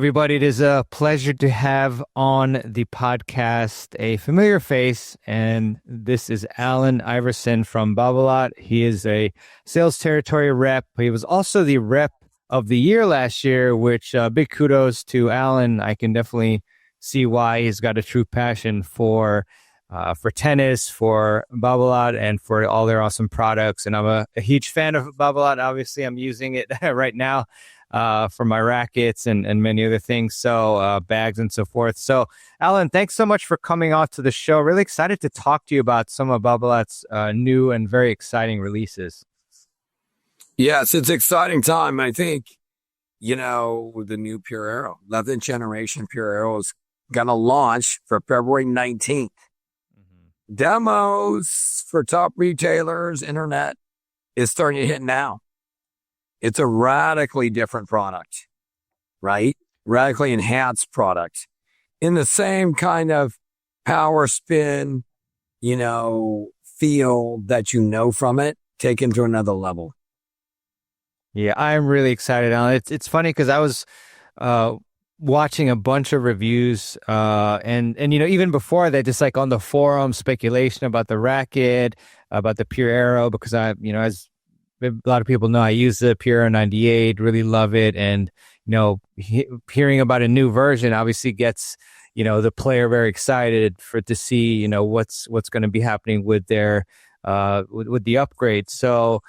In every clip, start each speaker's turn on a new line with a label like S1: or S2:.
S1: Everybody, it is a pleasure to have on the podcast a familiar face, and this is Allan Iverson from Babolat. He is a sales territory rep. He was also the rep of the year last year, which big kudos to Allan. I can definitely see why he's got a true passion for tennis, for Babolat, and for all their awesome products. And I'm a huge fan of Babolat. Obviously, I'm using it right now for my rackets and many other things, so bags and so forth. So, Allan, thanks so much for coming on to the show. Really excited to talk to you about some of Babolat's new and very exciting releases.
S2: Yes, it's an exciting time. I think, with the new Pure Aero, 11th generation Pure Aero is going to launch for February 19th. Mm-hmm. Demos for top retailers, internet is starting to hit now. It's a radically different product, right? Radically enhanced product in the same kind of power spin, feel that from it, taken to another level.
S1: Yeah, I'm really excited, Allan. It's funny because I was watching a bunch of reviews and even before that, just like on the forum, speculation about the racket, about the Pure Aero, because as a lot of people know, I use the Pure Aero 98, really love it. And, hearing about a new version obviously gets, the player very excited to see, what's going to be happening with their, with the upgrade. So,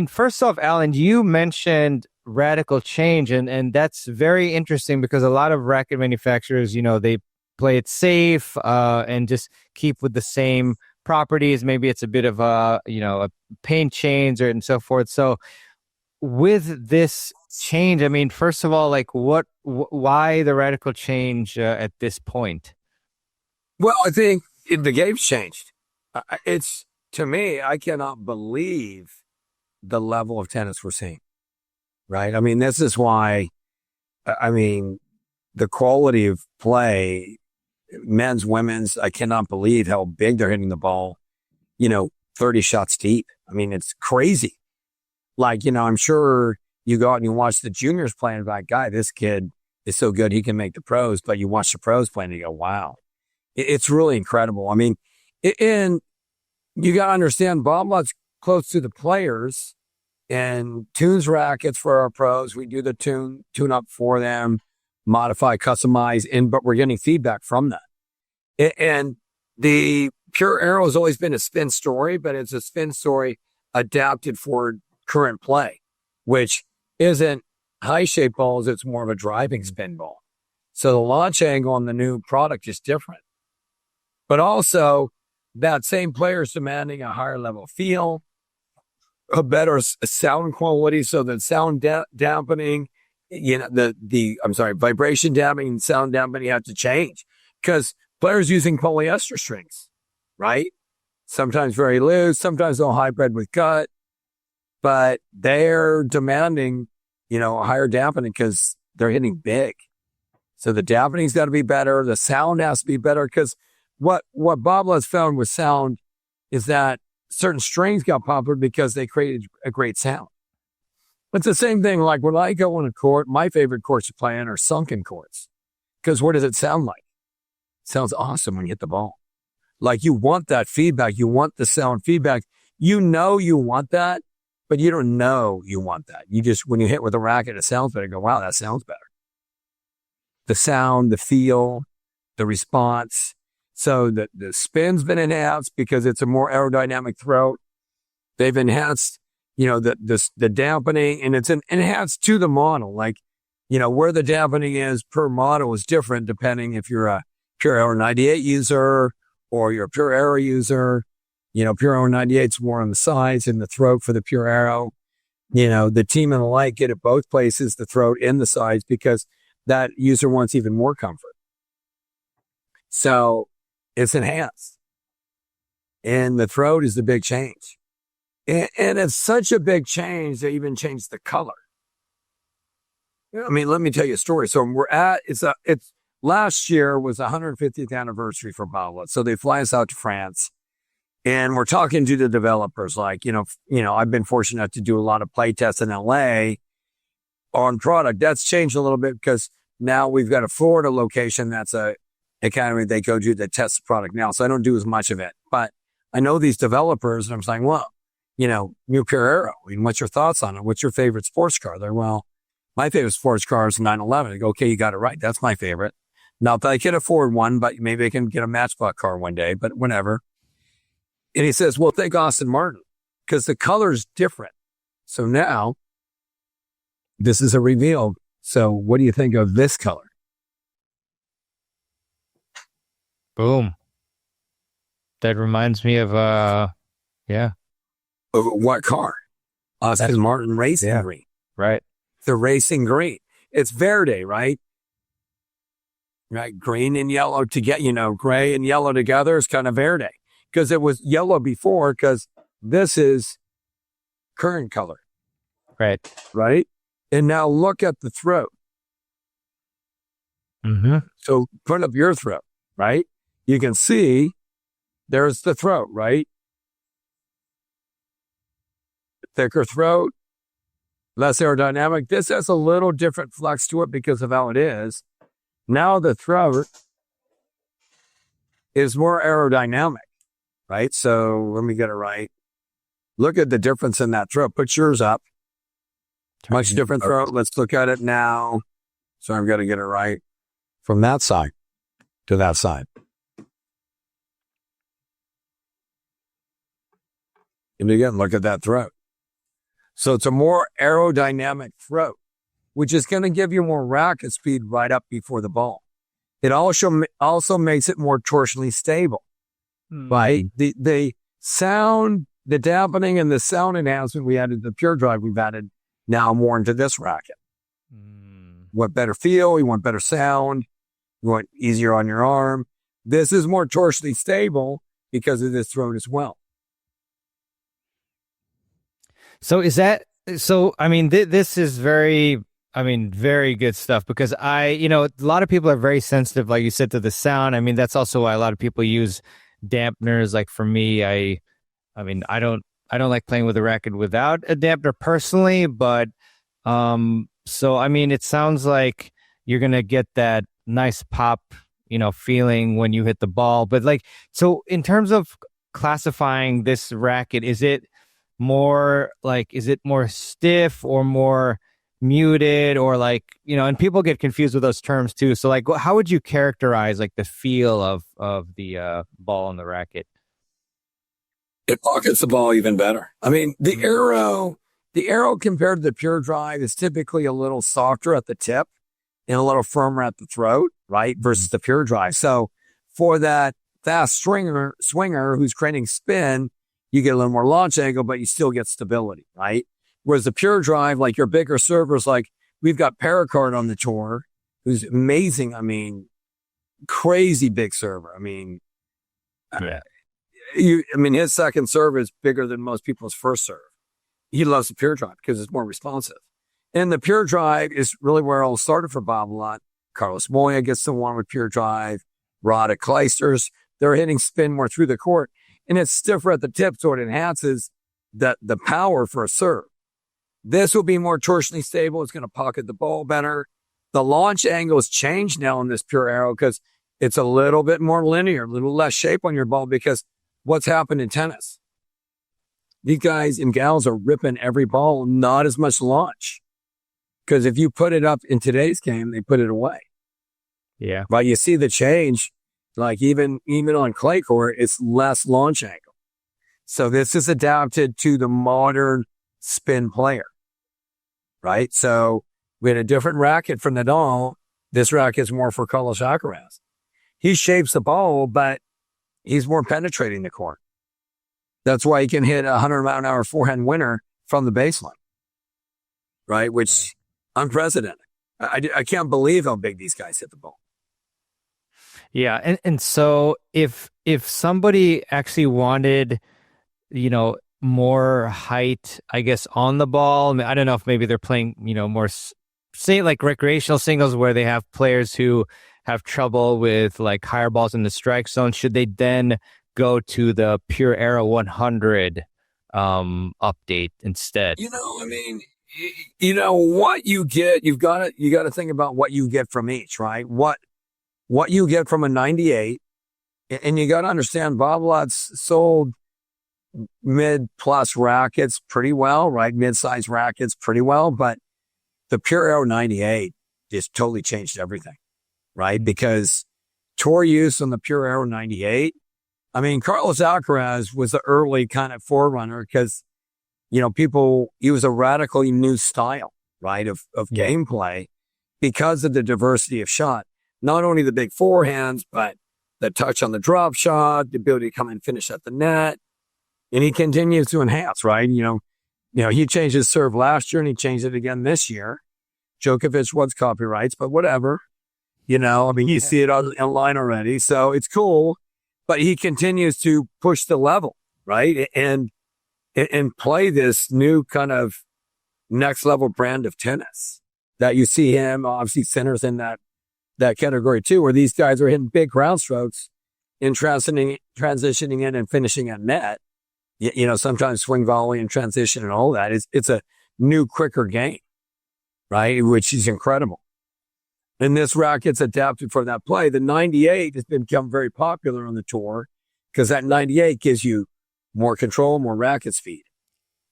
S1: first off, Allan, you mentioned radical change, and that's very interesting because a lot of racket manufacturers, they play it safe and just keep with the same properties. Maybe it's a bit of a paint change and so forth. So with this change, first of all, why the radical change at this point?
S2: Well, I think the game's changed. To me, I cannot believe the level of tennis we're seeing, right? This is why, the quality of play, men's, women's, I cannot believe how big they're hitting the ball, 30 shots deep. It's crazy. I'm sure you go out and you watch the juniors playing, like, guy, this kid is so good, he can make the pros, but you watch the pros playing and you go, wow, it's really incredible. And you got to understand, Babolat's close to the players and tunes rackets for our pros. We do the tune up for them, modify, customize, but we're getting feedback from that. And the Pure Aero has always been a spin story, but it's a spin story adapted for current play, which isn't high shape balls. It's more of a driving spin ball. So the launch angle on the new product is different, but also that same player is demanding a higher level feel, a better sound quality. So that sound dampening, vibration dampening and sound dampening have to change because players using polyester strings, right? Sometimes very loose, sometimes they'll hybrid with gut, but they're demanding, a higher dampening because they're hitting big. So the dampening's got to be better. The sound has to be better because what Babolat's found with sound is that certain strings got popular because they created a great sound. It's the same thing. Like when I go on a court, my favorite courts to play in are sunken courts. Because what does it sound like? It sounds awesome when you hit the ball. Like you want that feedback. You want the sound feedback. You want that, but you don't know you want that. You just, when you hit with a racket, it sounds better. You go, wow, that sounds better. The sound, the feel, the response. So the spin's been enhanced because it's a more aerodynamic throat. They've enhanced the dampening, and it's enhanced to the model. Where the dampening is per model is different depending if you're a Pure Aero 98 user or you're a Pure Aero user. Pure Aero 98's more on the sides and the throat for the Pure Aero. The team and the light get it both places, the throat and the sides, because that user wants even more comfort. So it's enhanced. And the throat is the big change. And it's such a big change, they even changed the color. Let me tell you a story. So it's last year was the 150th anniversary for Babolat. So they fly us out to France and we're talking to the developers. I've been fortunate to do a lot of play tests in LA on product. That's changed a little bit because Now we've got a Florida location that's a academy they go to that test the product now. So I don't do as much of it. But I know these developers and I'm saying, well, new Pure Aero. What's your thoughts on it? What's your favorite sports car? They're, well, my favorite sports car is a 911. I go, okay, you got it right. That's my favorite. Not that I can afford one, but maybe I can get a Matchbox car one day, but whatever. And he says, well, think Aston Martin because the color's different. So now this is a reveal. So what do you think of this color?
S1: Boom. That reminds me of, yeah.
S2: Of what car? Aston Martin Racing Green.
S1: Right.
S2: The Racing Green. It's Verde, right? Right. Green and yellow to get, gray and yellow together is kind of Verde because it was yellow before because this is current color.
S1: Right.
S2: Right. And now look at the throat.
S1: Mm-hmm.
S2: So put up your throat, right? You can see there's the throat, right? Thicker throat, less aerodynamic. This has a little different flex to it because of how it is. Now the throat is more aerodynamic, right? So let me get it right. Look at the difference in that throat. Put yours up. Much different throat. Let's look at it now. So I've got to get it right from that side to that side. And again, look at that throat. So it's a more aerodynamic throat, which is going to give you more racket speed right up before the ball. It also makes it more torsionally stable, right? The sound, the dampening and the sound enhancement we added to the Pure Drive, we've added now more into this racket. You want better feel, you want better sound, you want easier on your arm. This is more torsionally stable because of this throat as well.
S1: So is that, I mean, this is very good stuff because a lot of people are very sensitive, like you said, to the sound. I mean, that's also why a lot of people use dampeners. Like for me, I don't like playing with a racket without a dampener personally, but, so, I mean, it sounds like you're going to get that nice pop, feeling when you hit the ball. But so in terms of classifying this racket, is it more stiff or more muted or and people get confused with those terms too. So how would you characterize the feel of the ball on the racket?
S2: It pockets the ball even better. I mean, the Aero compared to the Pure Drive is typically a little softer at the tip and a little firmer at the throat, right? Versus the Pure Drive. So for that fast swinger who's creating spin, you get a little more launch angle, but you still get stability, right? Whereas the Pure Drive, your bigger servers, we've got Pericard on the tour, who's amazing. I mean, crazy big server. I mean, his second serve is bigger than most people's first serve. He loves the Pure Drive because it's more responsive. And the Pure Drive is really where it all started for Babolat. Carlos Moya gets the one with Pure Drive. Rod at Kleisters, they're hitting spin more through the court. And it's stiffer at the tip, so it enhances the power for a serve. This will be more torsionally stable. It's going to pocket the ball better. The launch angle has changed now in this Pure Aero because it's a little bit more linear, a little less shape on your ball because what's happened in tennis? These guys and gals are ripping every ball, not as much launch. Because if you put it up in today's game, they put it away.
S1: Yeah.
S2: But you see the change. Even on clay court, it's less launch angle. So this is adapted to the modern spin player, right? So we had a different racket from Nadal. This racket is more for Carlos Alcaraz. He shapes the ball, but he's more penetrating the court. That's why he can hit a 100-mile-an-hour forehand winner from the baseline, right? Which unprecedented. I can't believe how big these guys hit the ball.
S1: Yeah, and so if somebody actually wanted, more height, I guess, on the ball, I mean, I don't know if maybe they're playing, more, say, recreational singles where they have players who have trouble with higher balls in the strike zone, should they then go to the Pure Aero 100 update instead?
S2: You know what you get, you got to think about what you get from each, right? What you get from a 98, and you got to understand Babolat's sold mid plus rackets pretty well, right? Mid-size rackets pretty well, but the Pure Aero 98 just totally changed everything, right? Because tour use on the Pure Aero 98, I mean, Carlos Alcaraz was the early kind of forerunner because, he was a radically new style, right? Of gameplay because of the diversity of shot. Not only the big forehands, but the touch on the drop shot, the ability to come and finish at the net. And he continues to enhance, right? He changed his serve last year and he changed it again this year. Djokovic wants copyrights, but whatever. You see it online already. So it's cool, but he continues to push the level, right? And play this new kind of next level brand of tennis that you see him, obviously centers in that category too, where these guys are hitting big ground strokes in transitioning in and finishing at net. Sometimes swing volley and transition and all that. It's a new, quicker game, right? Which is incredible. And this racket's adapted for that play. The 98 has become very popular on the tour because that 98 gives you more control, more racket speed.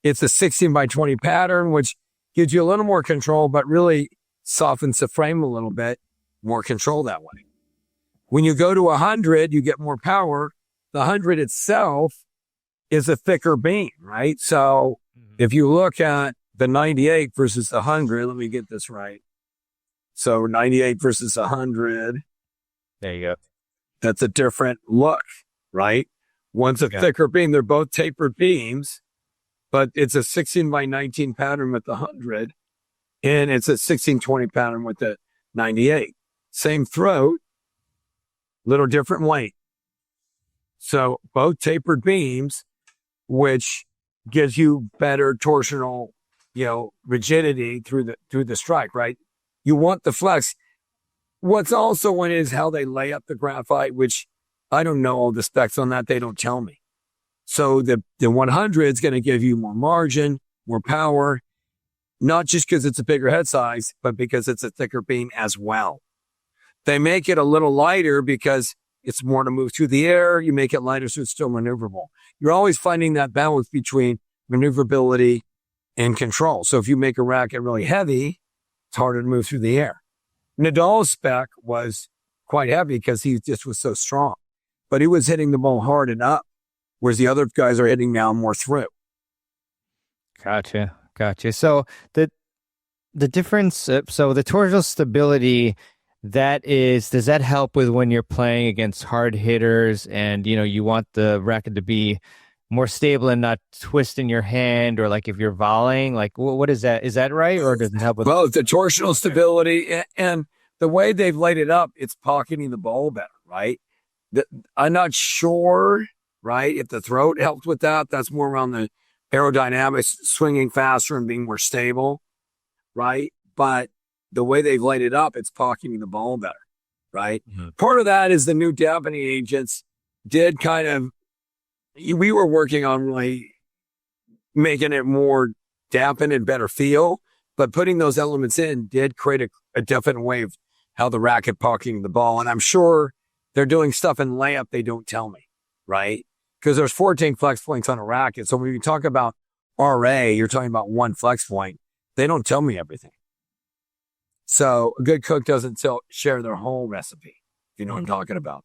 S2: It's a 16 by 20 pattern, which gives you a little more control, but really softens the frame a little bit, more control that way. When you go to 100, you get more power. The 100 itself is a thicker beam, right? So if you look at the 98 versus the 100, let me get this right. So 98 versus 100.
S1: There you go.
S2: That's a different look, right? One's a thicker beam. They're both tapered beams, but it's a 16 by 19 pattern with the 100, and it's a 1620 pattern with the 98. Same throat, little different weight. So both tapered beams, which gives you better torsional, rigidity through the strike, right? You want the flex. What's also in is how they lay up the graphite, which I don't know all the specs on that. They don't tell me. So the 100 is going to give you more margin, more power, not just because it's a bigger head size, but because it's a thicker beam as well. They make it a little lighter because it's more to move through the air. You make it lighter so it's still maneuverable. You're always finding that balance between maneuverability and control. So if you make a racket really heavy, it's harder to move through the air. Nadal's spec was quite heavy because he just was so strong, but he was hitting the ball hard and up, whereas the other guys are hitting now more through.
S1: Gotcha. So the difference, so the torsional stability, does that help with when you're playing against hard hitters and, you want the racket to be more stable and not twist in your hand, or like if you're volleying, like what is that? Is that right? Or does it help with
S2: both the torsional stability and the way they've laid it up? It's pocketing the ball better, right? I'm not sure, right, if the throat helps with that. That's more around the aerodynamics, swinging faster and being more stable, right? But the way they've laid it up, it's pocketing the ball better, right? Mm-hmm. Part of that is the new dampening agents did kind of, we were working on really making it more dampened and better feel, but putting those elements in did create a definite way of how the racket pocketing the ball. And I'm sure they're doing stuff in layup they don't tell me, right? Because there's 14 flex points on a racket. So when you talk about RA, you're talking about one flex point. They don't tell me everything. So a good cook doesn't share their whole recipe, if you know what I'm talking about.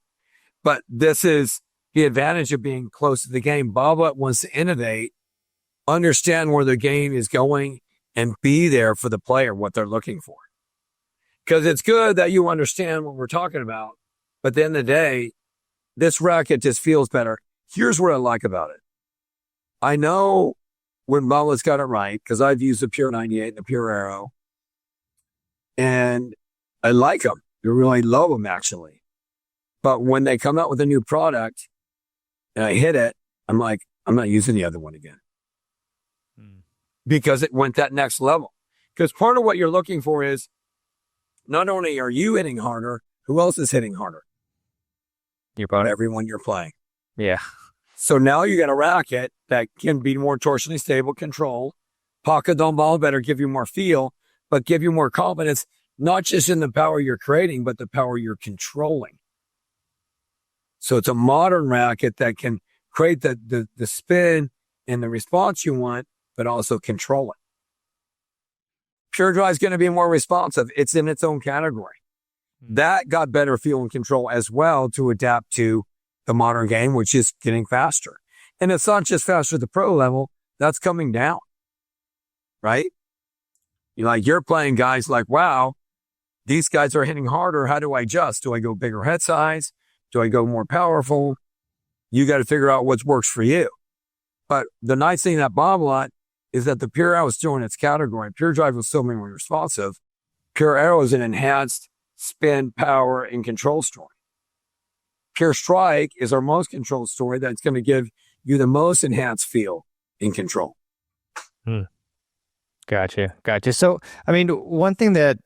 S2: But this is the advantage of being close to the game. Babolat wants to innovate, understand where the game is going, and be there for the player, what they're looking for. Because it's good that you understand what we're talking about, but at the end of the day, this racket just feels better. Here's what I like about it. I know when Babolat's got it right, because I've used the Pure 98 and the Pure Aero, and I like them. I really love them, actually. But when they come out with a new product and I hit it, I'm like, I'm not using the other one again. Because it went that next level. Because part of what you're looking for is not only are you hitting harder, who else is hitting harder?
S1: Your opponent.
S2: Everyone you're playing.
S1: Yeah.
S2: So now you got a racket that can be more torsionally stable, control, Pocket dome ball better give you more feel, but give you more confidence, not just in the power you're creating, but the power you're controlling. So it's a modern racket that can create the spin and the response you want, but also control it. Pure Drive is going to be more responsive. It's in its own category. That got better feel and control as well to adapt to the modern game, which is getting faster. And it's not just faster at the pro level, that's coming down, right? You're playing guys like, wow, these guys are hitting harder. How do I adjust? Do I go bigger head size? Do I go more powerful? You got to figure out what works for you. But the nice thing about Babolat is that the Pure Aero is still in its category. Pure Drive was still more responsive. Pure Aero is an enhanced spin, power, and control story. Pure Strike is our most controlled story that's going to give you the most enhanced feel and control.
S1: Gotcha. So, I mean, one thing that,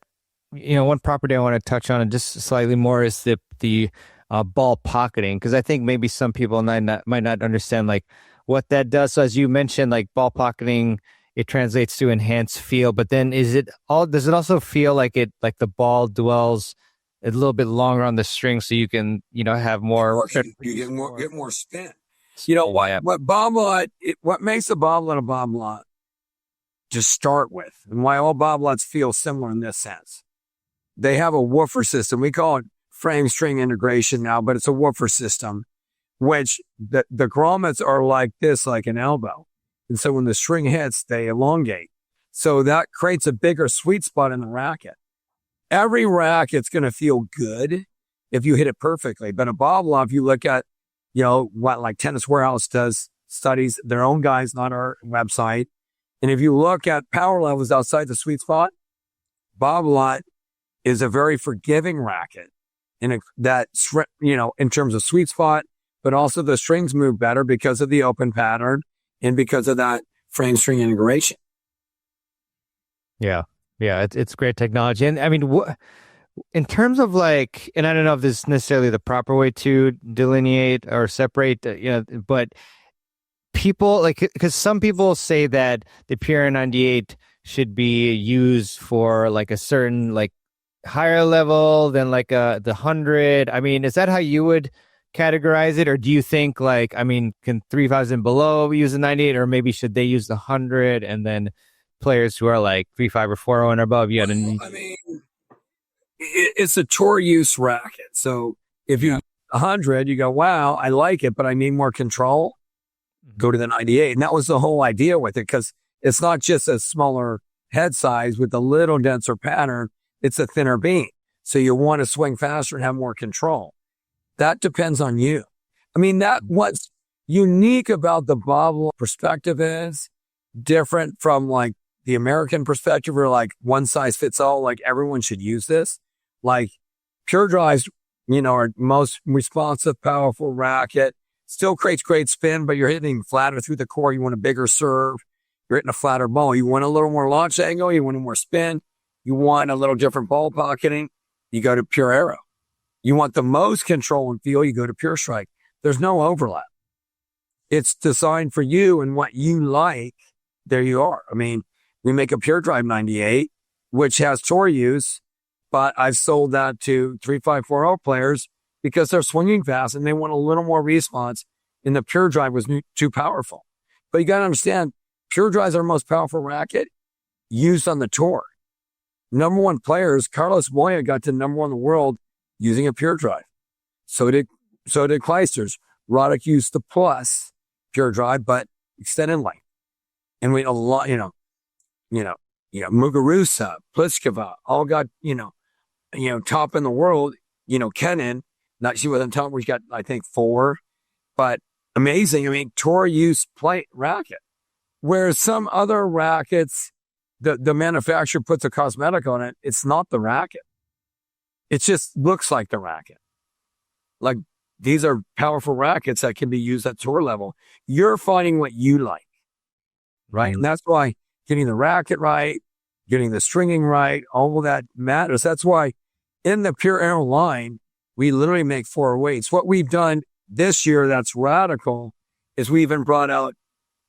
S1: one property I want to touch on just slightly more is the ball pocketing, because I think maybe some people might not understand like what that does. So as you mentioned, like ball pocketing, it translates to enhanced feel, but then does it also feel like the ball dwells a little bit longer on the string so you can, have more.
S2: You get more spin. What makes a Babolat a Babolat to start with, and why all Babolats feel similar in this sense. They have a woofer system. We call it frame string integration now, but it's a woofer system, which the grommets are like this, like an elbow. And so when the string hits, they elongate. So that creates a bigger sweet spot in the racket. Every racket's going to feel good if you hit it perfectly. But a Babolat, if you look at, what like Tennis Warehouse does studies, their own guys, not our website. And if you look at power levels outside the sweet spot, Babolat is a very forgiving racket in terms of sweet spot, but also the strings move better because of the open pattern and because of that frame string integration.
S1: Yeah, it's great technology. And I mean, in terms of like, and I don't know if this is necessarily the proper way to delineate or separate, but people because some people say that the Pure 98 should be used for like a certain like higher level than like the 100. I mean, is that how you would categorize it, or do you think like, I mean, can 3.5s and below use the 98, or maybe should they use the 100, and then players who are like 3.5 or 4.0 and above, I
S2: mean, it's a tour use racket. So if you 100, you go, wow, I like it, but I need more control. Go to the 98. And that was the whole idea with it, because it's not just a smaller head size with a little denser pattern. It's a thinner beam. So you want to swing faster and have more control. That depends on you. I mean, what's unique about the Babolat perspective is different from like the American perspective, where like one size fits all, like everyone should use this. Like Pure Drives, are most responsive, powerful racket. Still creates great spin, but you're hitting flatter through the core. You want a bigger serve. You're hitting a flatter ball. You want a little more launch angle. You want more spin. You want a little different ball pocketing. You go to Pure Aero. You want the most control and feel. You go to Pure Strike. There's no overlap. It's designed for you and what you like. There you are. I mean, we make a Pure Drive 98, which has tour use, but I've sold that to 3.540 players because they're swinging fast and they want a little more response, and the Pure Drive was too powerful. But you got to understand, Pure Drive is our most powerful racket used on the tour. Number one players, Carlos Moya got to number one in the world using a Pure Drive. So did Kleisters. Roddick used the Plus Pure Drive, but extended length. And we had a lot, Muguruza, Pliskova, all got, top in the world. Kenin, she wasn't top, we got, I think, 4, but amazing. I mean, tour use play racket. Whereas some other rackets, the manufacturer puts a cosmetic on it, it's not the racket. It just looks like the racket. Like, these are powerful rackets that can be used at tour level. You're finding what you like, right? And that's why getting the racket right, getting the stringing right, all of that matters. That's why in the Pure Aero line, we literally make 4 weights. What we've done this year that's radical is we even brought out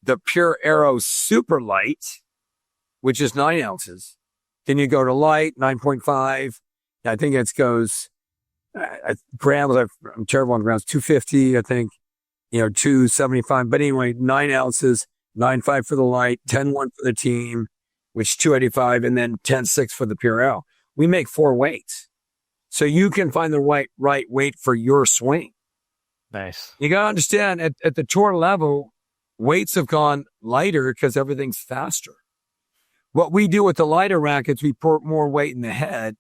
S2: the Pure Aero Super Light, which is 9 ounces. Then you go to light, 9.5. I think it goes grams. I'm terrible on grams. 250, I think. 275. But anyway, 9 ounces, 9.5 for the light, 10.1 for the team, which 285, and then 10.6 for the Pure Aero. We make 4 weights. So you can find the right weight for your swing.
S1: Nice.
S2: You got to understand, at the tour level, weights have gone lighter because everything's faster. What we do with the lighter rackets, we put more weight in the head.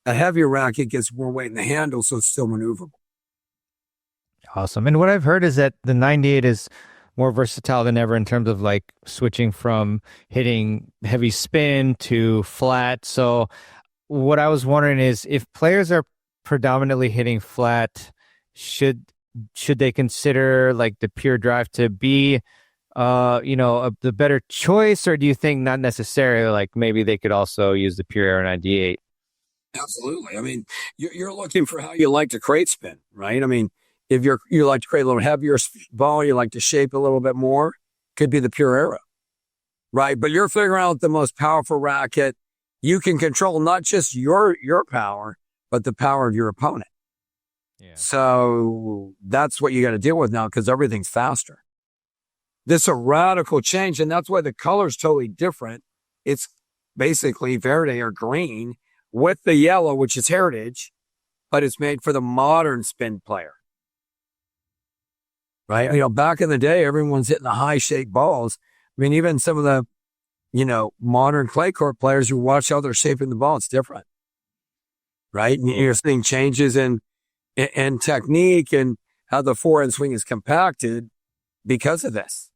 S2: A heavier racket gets more weight in the handle, so it's still maneuverable.
S1: Awesome. And what I've heard is that the 98 is more versatile than ever in terms of like switching from hitting heavy spin to flat. So what I was wondering is, if players are predominantly hitting flat, should they consider like the Pure Drive to be the better choice, or do you think not necessarily? Like maybe they could also use the Pure Aero 98?
S2: Absolutely. I mean, you're looking for how you like to create spin, right? I mean, if you like to create a little heavier ball, you like to shape a little bit more, could be the Pure Aero, right? But you're figuring out the most powerful racket. You can control not just your power, but the power of your opponent.
S1: Yeah.
S2: So that's what you got to deal with now, because everything's faster. This is a radical change, and that's why the color's totally different. It's basically verde or green with the yellow, which is heritage, but it's made for the modern spin player. Right? Back in the day, everyone's hitting the high-shaped balls. I mean, even some of the, modern clay court players, you watch how they're shaping the ball, it's different. Right? And you're seeing changes in technique and how the forehand swing is compacted because of this.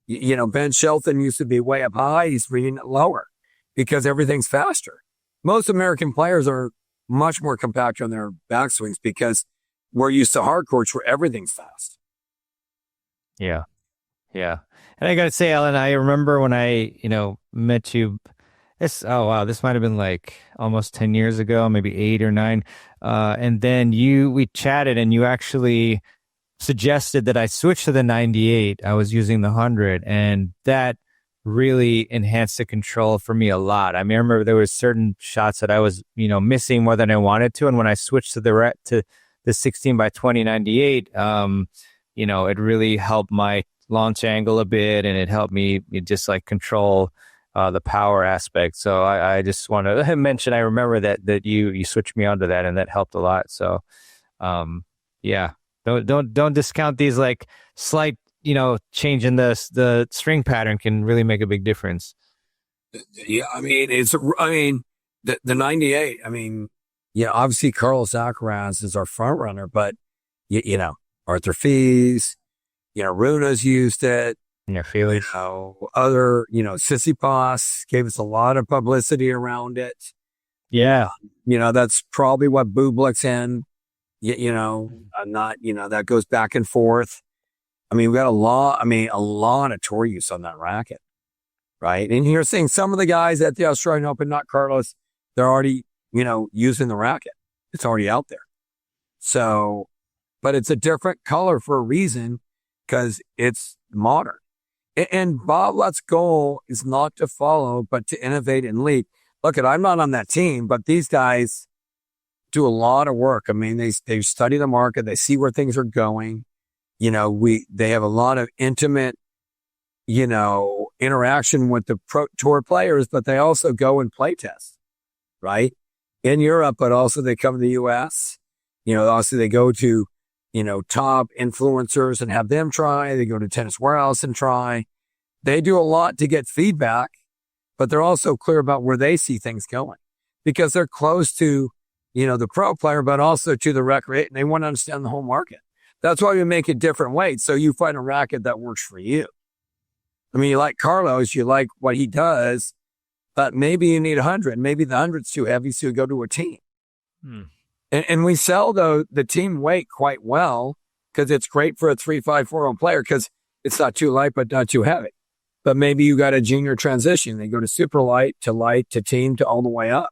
S2: Ben Shelton used to be way up high. He's bringing it lower because everything's faster. Most American players are much more compact on their backswings because we're used to hard courts where everything's fast.
S1: Yeah. Yeah. And I got to say, Allan, I remember when I, met you, this might have been like almost 10 years ago, maybe 8 or 9. And then we chatted, and you actually suggested that I switch to the 98. I was using the 100, and that really enhanced the control for me a lot. I mean, I remember there was certain shots that I was, missing more than I wanted to. And when I switched to the 16 by 20 98, it really helped my launch angle a bit, and it helped me just like control the power aspect. So I just want to mention, I remember that you switched me onto that, and that helped a lot. So, yeah, don't discount these like slight, change in the string pattern can really make a big difference.
S2: Yeah. I mean, the 98, obviously Carlos Alcaraz is our front runner, but Arthur Fees, Runa's used it.
S1: Yeah, Felix.
S2: Other, Tsitsipas gave us a lot of publicity around it.
S1: Yeah.
S2: That's probably what Bublik's in. That goes back and forth. I mean, we got a lot of tour use on that racket, right? And you're seeing some of the guys at the Australian Open, not Carlos, they're already, using the racket. It's already out there. So, but it's a different color for a reason, because it's modern. And Babolat's goal is not to follow, but to innovate and lead. Look, I'm not on that team, but these guys do a lot of work. I mean, they study the market. They see where things are going. They have a lot of intimate, interaction with the pro tour players, but they also go and play test, right? In Europe, but also they come to the US. Also they go to, top influencers and have them try. They go to Tennis Warehouse and try. They do a lot to get feedback, but they're also clear about where they see things going, because they're close to, the pro player, but also to the recreate, and they want to understand the whole market. That's why we make it different weights. So you find a racket that works for you. I mean, you like Carlos, you like what he does, but maybe you need 100. Maybe the 100's too heavy, so you go to a team. And we sell the team weight quite well, because it's great for a 3-5-4 player, because it's not too light, but not too heavy. But maybe you got a junior transition. They go to super light to team to all the way up.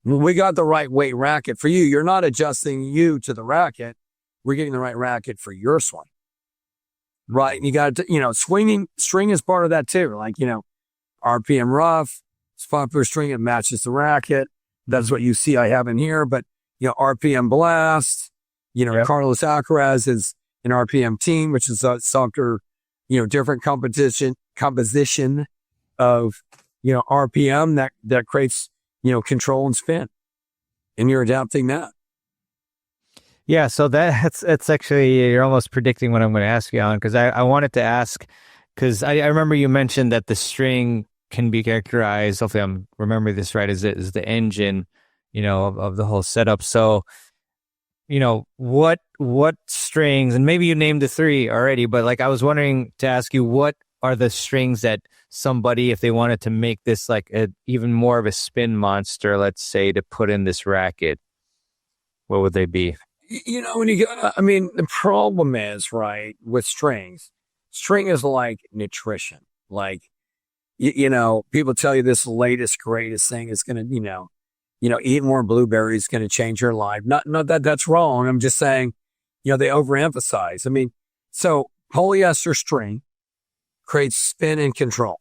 S2: We got the right weight racket for you. You're not adjusting you to the racket. We're getting the right racket for your swing. Right. And you got to, string is part of that too. Like, RPM Rough, it's popular string. It matches the racket. That's what you see I have in here. But, RPM Blast,
S1: Yep.
S2: Carlos Alcaraz is an RPM team, which is a softer, different composition of, RPM that creates, control and spin. And you're adapting that.
S1: Yeah, so it's actually, you're almost predicting what I'm going to ask you on, because I wanted to ask, because I remember you mentioned that the string can be characterized, hopefully I'm remembering this right, is the engine, of the whole setup. So, what strings, and maybe you named the three already, but like I was wondering to ask you, what are the strings that somebody, if they wanted to make this like even more of a spin monster, let's say, to put in this racket, what would they be?
S2: When you get, the problem is, right, with strings, string is like nutrition. Like, people tell you this latest, greatest thing is going to, eat more blueberries is going to change your life. Not that that's wrong. I'm just saying, they overemphasize. So polyester string creates spin and control.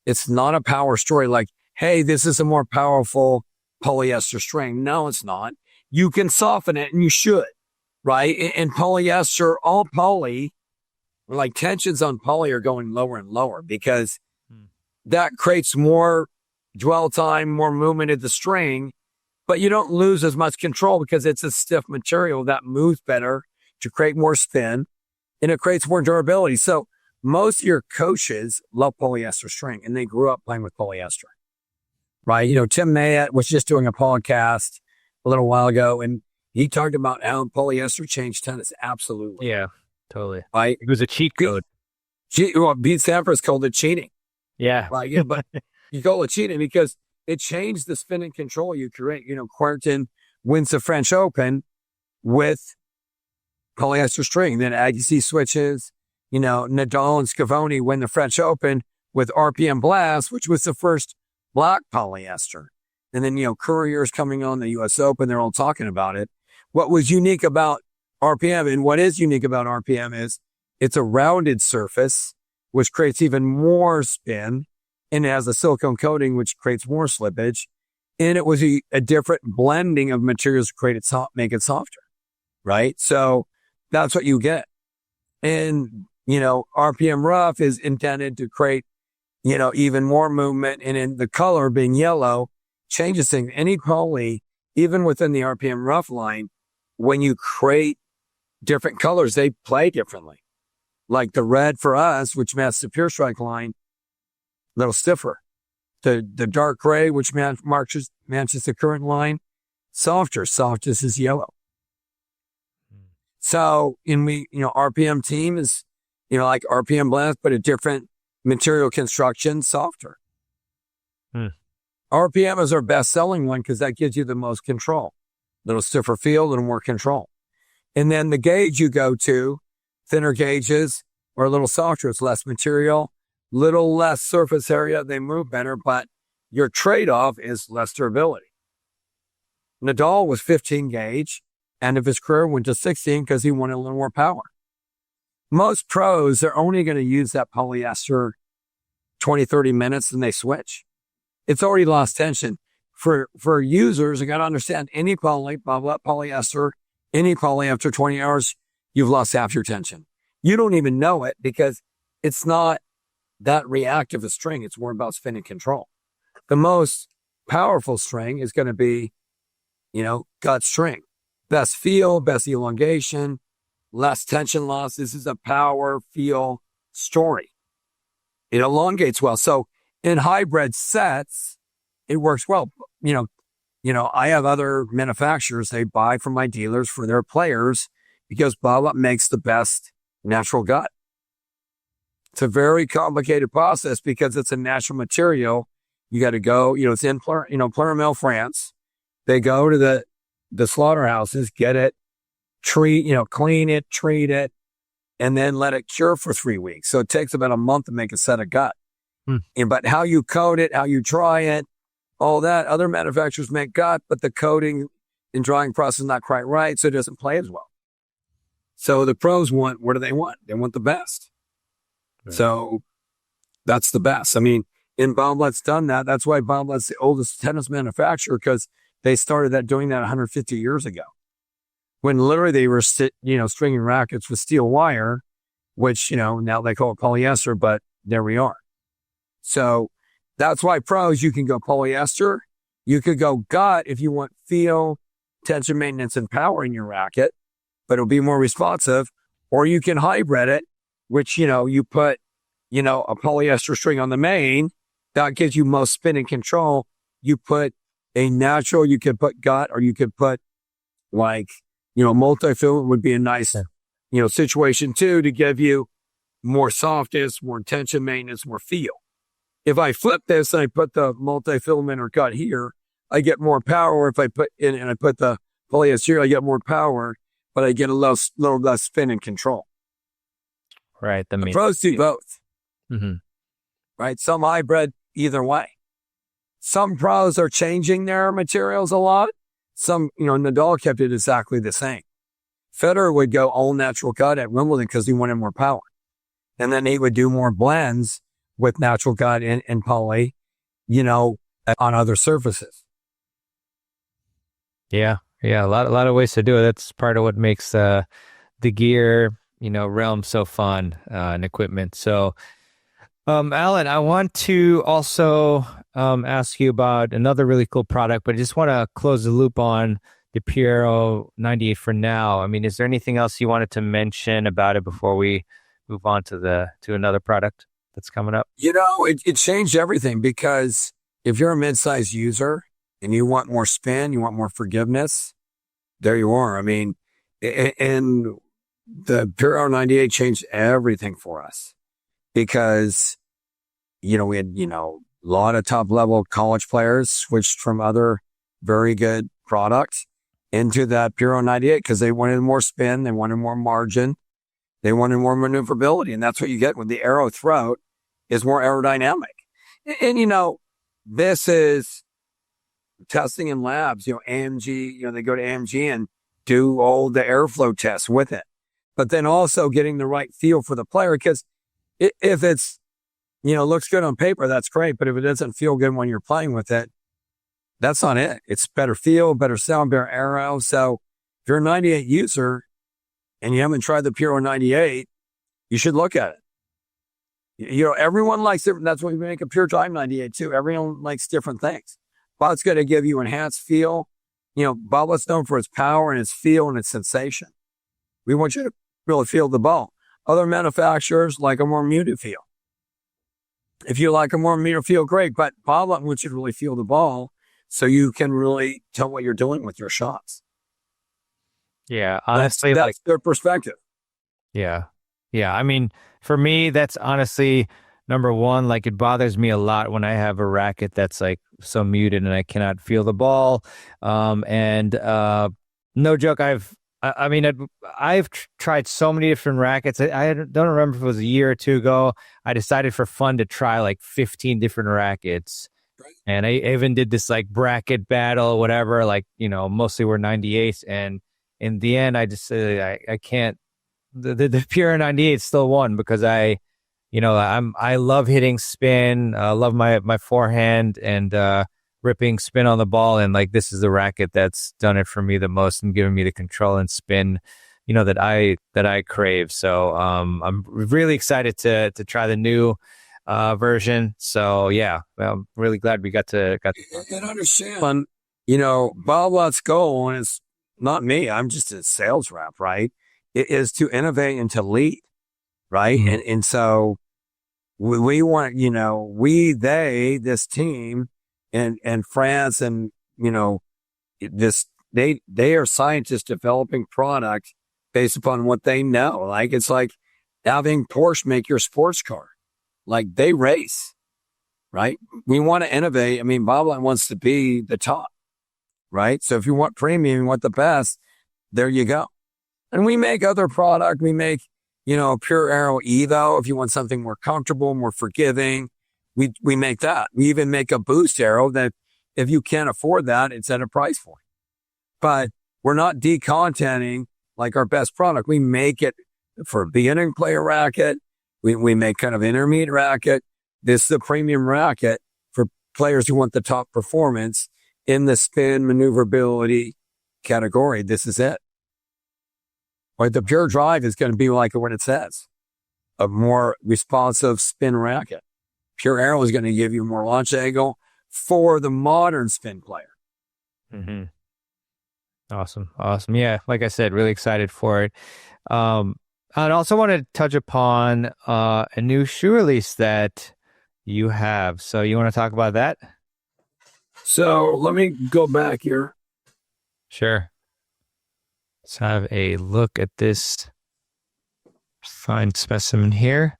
S2: It's not a power story like, hey, this is a more powerful polyester string. No, it's not. You can soften it, and you should, right? And polyester, all poly, like tensions on poly are going lower and lower because that creates more dwell time, more movement of the string, but you don't lose as much control because it's a stiff material that moves better to create more spin, and it creates more durability. So most of your coaches love polyester string, and they grew up playing with polyester, right? Tim Mayett was just doing a podcast a little while ago, and he talked about how polyester changed tennis. Absolutely.
S1: Yeah, totally.
S2: Right?
S1: It was a cheat code.
S2: Pete Sampras called it cheating.
S1: Yeah.
S2: Right. Yeah, but you call it cheating because it changed the spin and control you create. Quarton wins the French Open with polyester string. Then Agassi switches. Nadal and Scavone win the French Open with RPM Blast, which was the first black polyester. And then, Courier's coming on the U.S. Open. They're all talking about it. What was unique about RPM, and what is unique about RPM, is it's a rounded surface, which creates even more spin, and it has a silicone coating, which creates more slippage. And it was a different blending of materials to create it make it softer, right? So that's what you get. And, RPM Rough is intended to create, even more movement. And in the color being yellow, changes things. Any poly, even within the RPM Rough line, when you create different colors, they play differently. Like the red for us, which matches the Pure Strike line, a little stiffer. The dark gray, which matches the current line, softer. Softest is yellow. So RPM team is, like RPM Blast, but a different material construction, softer. RPM is our best selling one because that gives you the most control. A little stiffer feel, a little more control. And then the gauge you go to, thinner gauges or a little softer, it's less material, little less surface area. They move better, but your trade-off is less durability. Nadal was 15 gauge. End of his career went to 16 because he wanted a little more power. Most pros are only going to use that polyester 20, 30 minutes and they switch. It's already lost tension. For users, you got to understand any polyester, any poly after 20 hours, you've lost half your tension. You don't even know it because it's not that reactive a string. It's more about spin and control. The most powerful string is going to be, gut string. Best feel, best elongation, less tension loss. This is a power feel story. It elongates well. So in hybrid sets, it works well. I have other manufacturers, they buy from my dealers for their players because Babolat makes the best natural gut. It's a very complicated process because it's a natural material. You got to go, it's in Plurimel, France. They go to the slaughterhouses, get it, clean it, treat it, and then let it cure for 3 weeks. So it takes about a month to make a set of gut. But how you coat it, how you dry it, all that, other manufacturers make gut, but the coating and drying process is not quite right, so it doesn't play as well. So the pros what do they want? They want the best. Right. So that's the best. And Babolat's done that. That's why Babolat's the oldest tennis manufacturer, because they started doing that 150 years ago. When literally they were, stringing rackets with steel wire, which, now they call it polyester, but there we are. So that's why pros, you can go polyester. You could go gut if you want feel, tension maintenance, and power in your racket, but it'll be more responsive. Or you can hybrid it, which, you put, a polyester string on the main. That gives you most spin and control. You put a natural, you could put gut, or you could put multi-filament would be a nice, situation too, to give you more softness, more tension maintenance, more feel. If I flip this and I put the multi-filament or gut here, I get more power. If I put in and I put the polyester here, I get more power, but I get a little less spin and control.
S1: Right.
S2: The pros do both.
S1: Mm-hmm.
S2: Right. Some hybrid either way. Some pros are changing their materials a lot. Some, Nadal kept it exactly the same. Federer would go all natural gut at Wimbledon because he wanted more power. And then he would do more blends with natural gut and poly, on other surfaces.
S1: Yeah. Yeah. A lot of ways to do it. That's part of what makes the gear, realm so fun, and equipment. So, Allan, I want to also ask you about another really cool product, but I just want to close the loop on the Pure Aero 98 for now. I mean, is there anything else you wanted to mention about it before we move on to another product that's coming up?
S2: It changed everything, because if you're a mid-sized user and you want more spin, you want more forgiveness, there you are. I mean, and the Pure Aero 98 changed everything for us, because we had, a lot of top level college players switched from other very good products into that Pure Aero 98 because they wanted more spin, they wanted more margin, they wanted more maneuverability. And that's what you get with the Aero throat, is more aerodynamic. And, this is testing in labs, AMG, they go to AMG and do all the airflow tests with it. But then also getting the right feel for the player, because if it's, looks good on paper, that's great. But if it doesn't feel good when you're playing with it, that's not it. It's better feel, better sound, better aero. So if you're a 98 user and you haven't tried the Pure Aero 98, you should look at it. Everyone likes it. That's why we make a Pure Drive 98 too. Everyone likes different things. But it's going to give you enhanced feel. Babolat's known for its power and its feel and its sensation. We want you to really feel the ball. Other manufacturers like a more muted feel. If you like a more muted feel, great. But Babolat wants you to really feel the ball so you can really tell what you're doing with your shots.
S1: Yeah, honestly,
S2: that's their perspective.
S1: Yeah. Yeah. I mean, for me, that's honestly number one. It bothers me a lot when I have a racket that's so muted and I cannot feel the ball. No joke, I've tried so many different rackets. I don't remember if it was a year or two ago. I decided for fun to try 15 different rackets. Right. And I even did this bracket battle, whatever, mostly were 98s. And in the end, I just said, I can't, the Pure 98 still won, because I love hitting spin, love my forehand and, ripping spin on the ball, and this is the racket that's done it for me the most and given me the control and spin, that I crave. So I'm really excited to try the new version. So yeah, I'm really glad we got to
S2: and understand. Babolat's goal, and it's not me, I'm just a sales rep, right? It is to innovate and to lead, right? Mm-hmm. And so we want, this team and France and, they are scientists developing product based upon what they know. It's like having Porsche make your sports car. They race, right? We want to innovate. I mean, Babolat wants to be the top, right? So if you want premium, you want the best, there you go. And we make other product. We make, Pure Aero Evo. If you want something more comfortable, more forgiving, we make that. We even make a boost arrow that if you can't afford that, it's at a price point. But we're not decontenting our best product. We make it for a beginning player racket. We make kind of intermediate racket. This is a premium racket for players who want the top performance in the spin maneuverability category. This is it. Right? The Pure Drive is going to be like what it says, a more responsive spin racket. Pure Aero is going to give you more launch angle for the modern spin player.
S1: Mm-hmm. Awesome. Awesome. Yeah. Like I said, really excited for it. I'd also want to touch upon a new shoe release that you have. So you want to talk about that?
S2: So let me go back here.
S1: Sure. Let's have a look at this fine specimen here.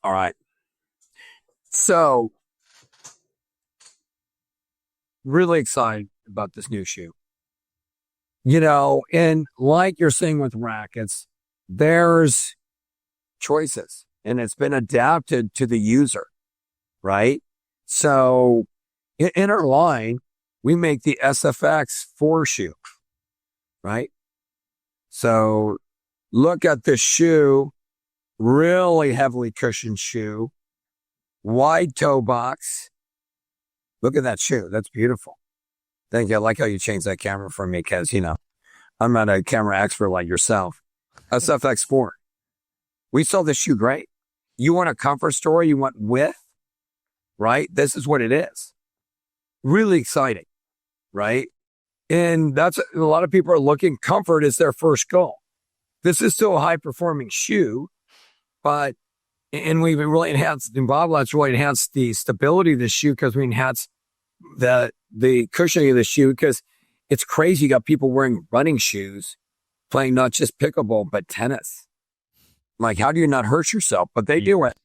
S2: All right. So really excited about this new shoe. You know, and like you're saying with rackets, there's choices and it's been adapted to the user, right? So in our line, we make the SFX 4 shoe, right? So look at the shoe, really heavily cushioned shoe, wide toe box. Look at that shoe. That's beautiful. Thank you. I like how you changed that camera for me because, you know, I'm not a camera expert like yourself. SFX 4. We saw this shoe great. You want a comfort story? You want width? Right? This is what it is. Really exciting. Right? And that's a lot of people are looking. Comfort is their first goal. This is still a high performing shoe, but, and we've really enhanced, and Babolat's really enhanced the stability of the shoe because we enhanced the cushioning of the shoe because it's crazy. You got people wearing running shoes, playing not just pickleball, but tennis. Like, how do you not hurt yourself? But they do it.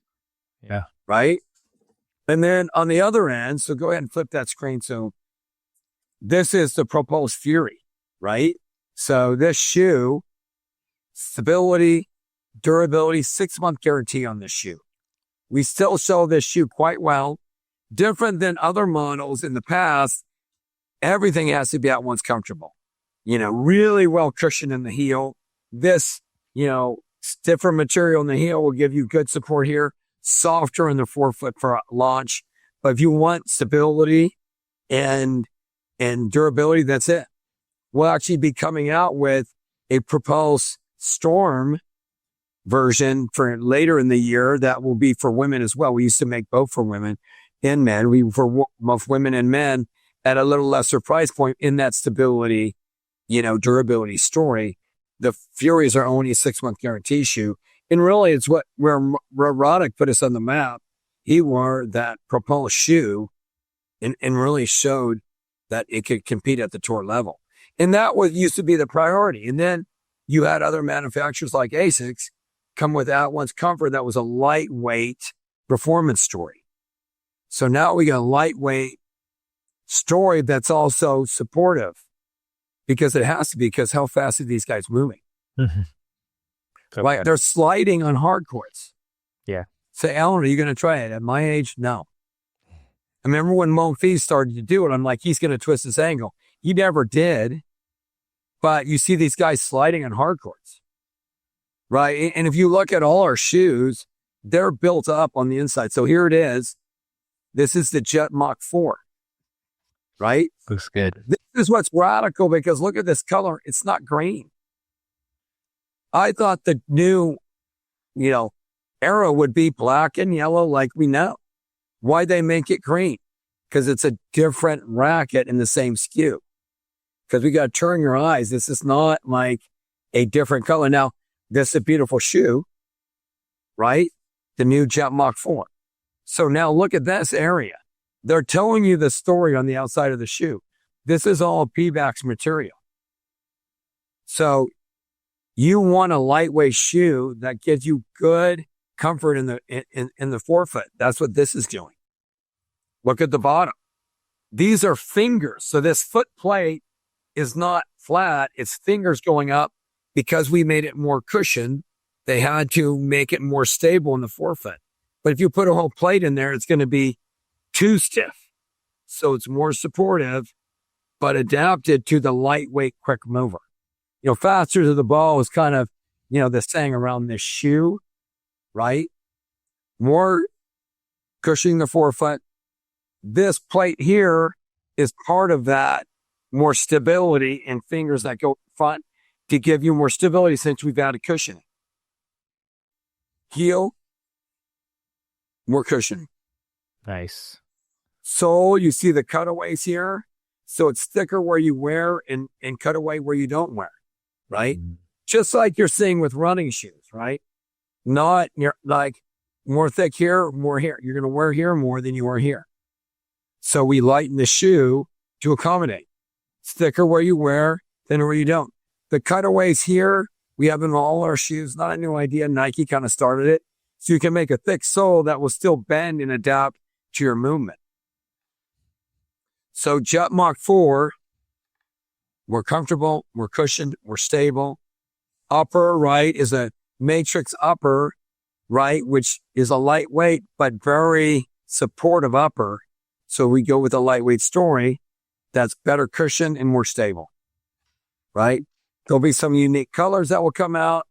S1: Yeah.
S2: Right. And then on the other end, so go ahead and flip that screen. So this is the Propulse Fury, right? So this shoe, stability, durability, 6-month guarantee on this shoe. We still sell this shoe quite well. Different than other models in the past, everything has to be at once comfortable. You know, really well cushioned in the heel. This, you know, stiffer material in the heel will give you good support here. Softer in the forefoot for launch. But if you want stability and durability, that's it. We'll actually be coming out with a Propulse Storm version for later in the year that will be for women as well. We used to make both for women and men. We for both women and men at a little lesser price point in that stability, you know, durability story. The Furies are only a 6-month guarantee shoe. And really it's where Roddick put us on the map. He wore that Propulse shoe and really showed that it could compete at the tour level. And that used to be the priority. And then you had other manufacturers like ASICS come with at once comfort that was a lightweight performance story. So now we got a lightweight story that's also supportive because it has to be, because how fast are these guys moving?
S1: Mm-hmm.
S2: Right? They're sliding on hard courts.
S1: Yeah.
S2: Say, Allan, are you going to try it? At my age, no. I remember when Monfils started to do it, I'm like, he's going to twist his ankle. He never did. But you see these guys sliding on hard courts. Right? And if you look at all our shoes, they're built up on the inside. So here it is. This is the Jet Mach 4. Right?
S1: Looks good.
S2: This is what's radical because look at this color. It's not green. I thought the new, you know, Aero would be black and yellow like we know. Why they make it green? Because it's a different racket in the same SKU. Because we got to turn your eyes. This is not like a different color. Now, this is a beautiful shoe, right? The new Jet Mach 4. So now look at this area. They're telling you the story on the outside of the shoe. This is all Pebax material. So you want a lightweight shoe that gives you good comfort in the forefoot. That's what this is doing. Look at the bottom. These are fingers. So this foot plate is not flat. It's fingers going up because we made it more cushioned. They had to make it more stable in the forefoot. But if you put a whole plate in there, it's going to be too stiff. So it's more supportive, but adapted to the lightweight, quick mover. Faster to the ball is kind of, the saying around this shoe, right? More cushioning the forefoot. This plate here is part of that, more stability and fingers that go in front to give you more stability since we've added cushioning. Heel, more cushioning.
S1: Nice.
S2: Sole, you see the cutaways here. So it's thicker where you wear and cutaway where you don't wear, right? Mm-hmm. Just like you're seeing with running shoes, right? Not like more thick here, more here. You're going to wear here more than you are here. So we lighten the shoe to accommodate. It's thicker where you wear than where you don't. The cutaways here, we have in all our shoes. Not a new idea. Nike kind of started it. So you can make a thick sole that will still bend and adapt to your movement. So Jet Mach IV, we're comfortable, we're cushioned, we're stable. Upper, right, is a matrix upper, right, which is a lightweight but very supportive upper. So we go with a lightweight story that's better cushioned and more stable, right? There'll be some unique colors that will come out,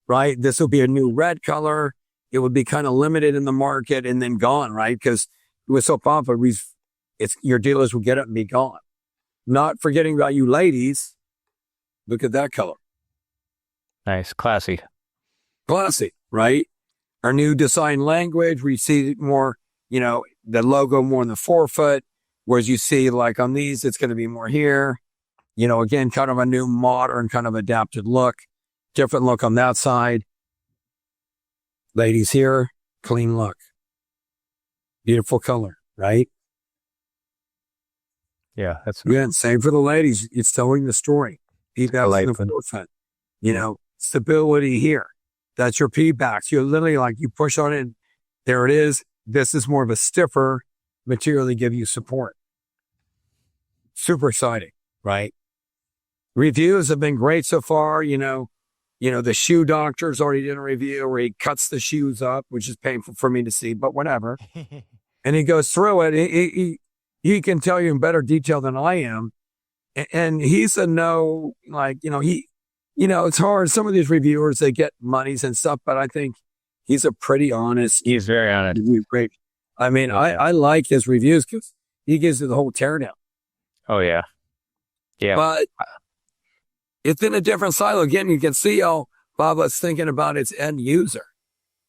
S2: right? This will be a new red color. It would be kind of limited in the market and then gone, right? Because it was so popular, your dealers will get it and be gone. Not forgetting about you ladies. Look at that color.
S1: Nice. Classy,
S2: right? Our new design language, we see more, the logo more in the forefoot, whereas you see like on these, it's going to be more here. Again, kind of a new modern kind of adapted look, different look on that side. Ladies here, clean look. Beautiful color, right?
S1: Yeah, that's
S2: same for the ladies. It's telling the story. P-backs in the forefront. Stability here. That's your P-backs. You're literally like, you push on it, and there it is. This is more of a stiffer material to give you support. Super exciting, right? Reviews have been great so far. The shoe doctor's already did a review where he cuts the shoes up, which is painful for me to see, but whatever. And he goes through it. He can tell you in better detail than I am. And he's a no, it's hard. Some of these reviewers, they get monies and stuff, but I think he's a pretty honest.
S1: He's very honest.
S2: Great. I mean, I like his reviews because he gives you the whole teardown.
S1: Oh, yeah. Yeah.
S2: But it's in a different silo. Again, you can see how Babolat's thinking about its end user.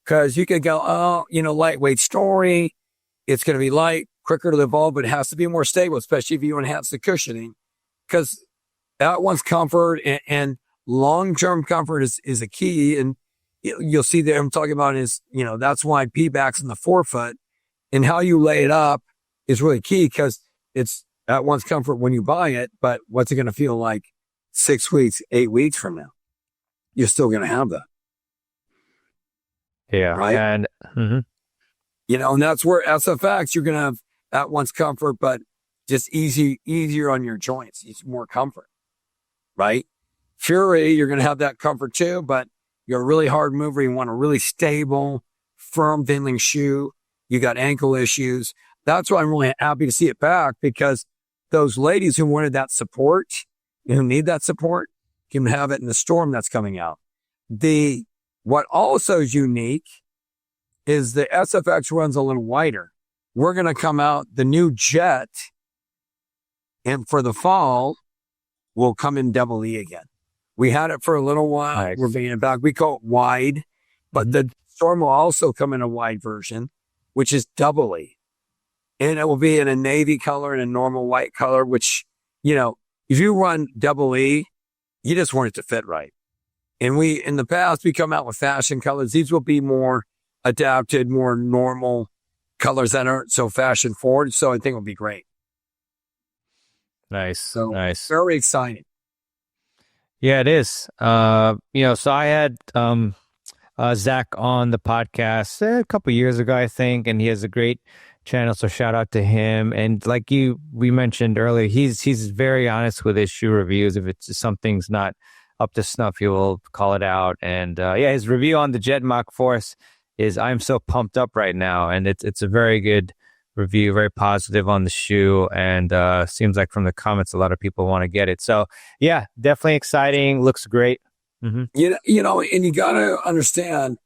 S2: Because you could go, lightweight story. It's going to be light, quicker to evolve, but it has to be more stable, especially if you enhance the cushioning. Because at once comfort and long-term comfort is a key. And you'll see that I'm talking about is, that's why P-backs in the forefoot and how you lay it up is really key because it's at once comfort when you buy it, but what's it going to feel like 6 weeks, 8 weeks from now? You're still going to have that.
S1: Yeah.
S2: Right.
S1: And,
S2: and that's where SFX, you're going to have at once comfort, but just easier on your joints. It's more comfort, right? Fury, you're going to have that comfort too, but you're a really hard mover. You want a really stable, firm feeling shoe. You got ankle issues. That's why I'm really happy to see it back because those ladies who wanted that support, who need that support, can have it in the storm that's coming out. What also is unique is the SFX runs a little wider. We're going to come out, the new Jet, and for the fall, will come in double E again. We had it for a little while. Nice. We're bringing it back. We call it wide, but the Storm will also come in a wide version, which is double E. And it will be in a navy color and a normal white color, which, if you run double E, you just want it to fit right. And in the past, we come out with fashion colors. These will be more adapted, more normal colors that aren't so fashion forward. So I think it'll be great.
S1: Nice. Nice.
S2: Very exciting.
S1: Yeah, it is. So I had Zach on the podcast a couple years ago, I think, and he has a great channel. So shout out to him. And like we mentioned earlier, he's very honest with his shoe reviews. If it's something's not up to snuff, he will call it out. And his review on the Jet Mach IV is I'm so pumped up right now, and it's a very good review, very positive on the shoe, and seems like from the comments a lot of people want to get it. So yeah, definitely exciting. Looks great. Hmm.
S2: And you got to understand,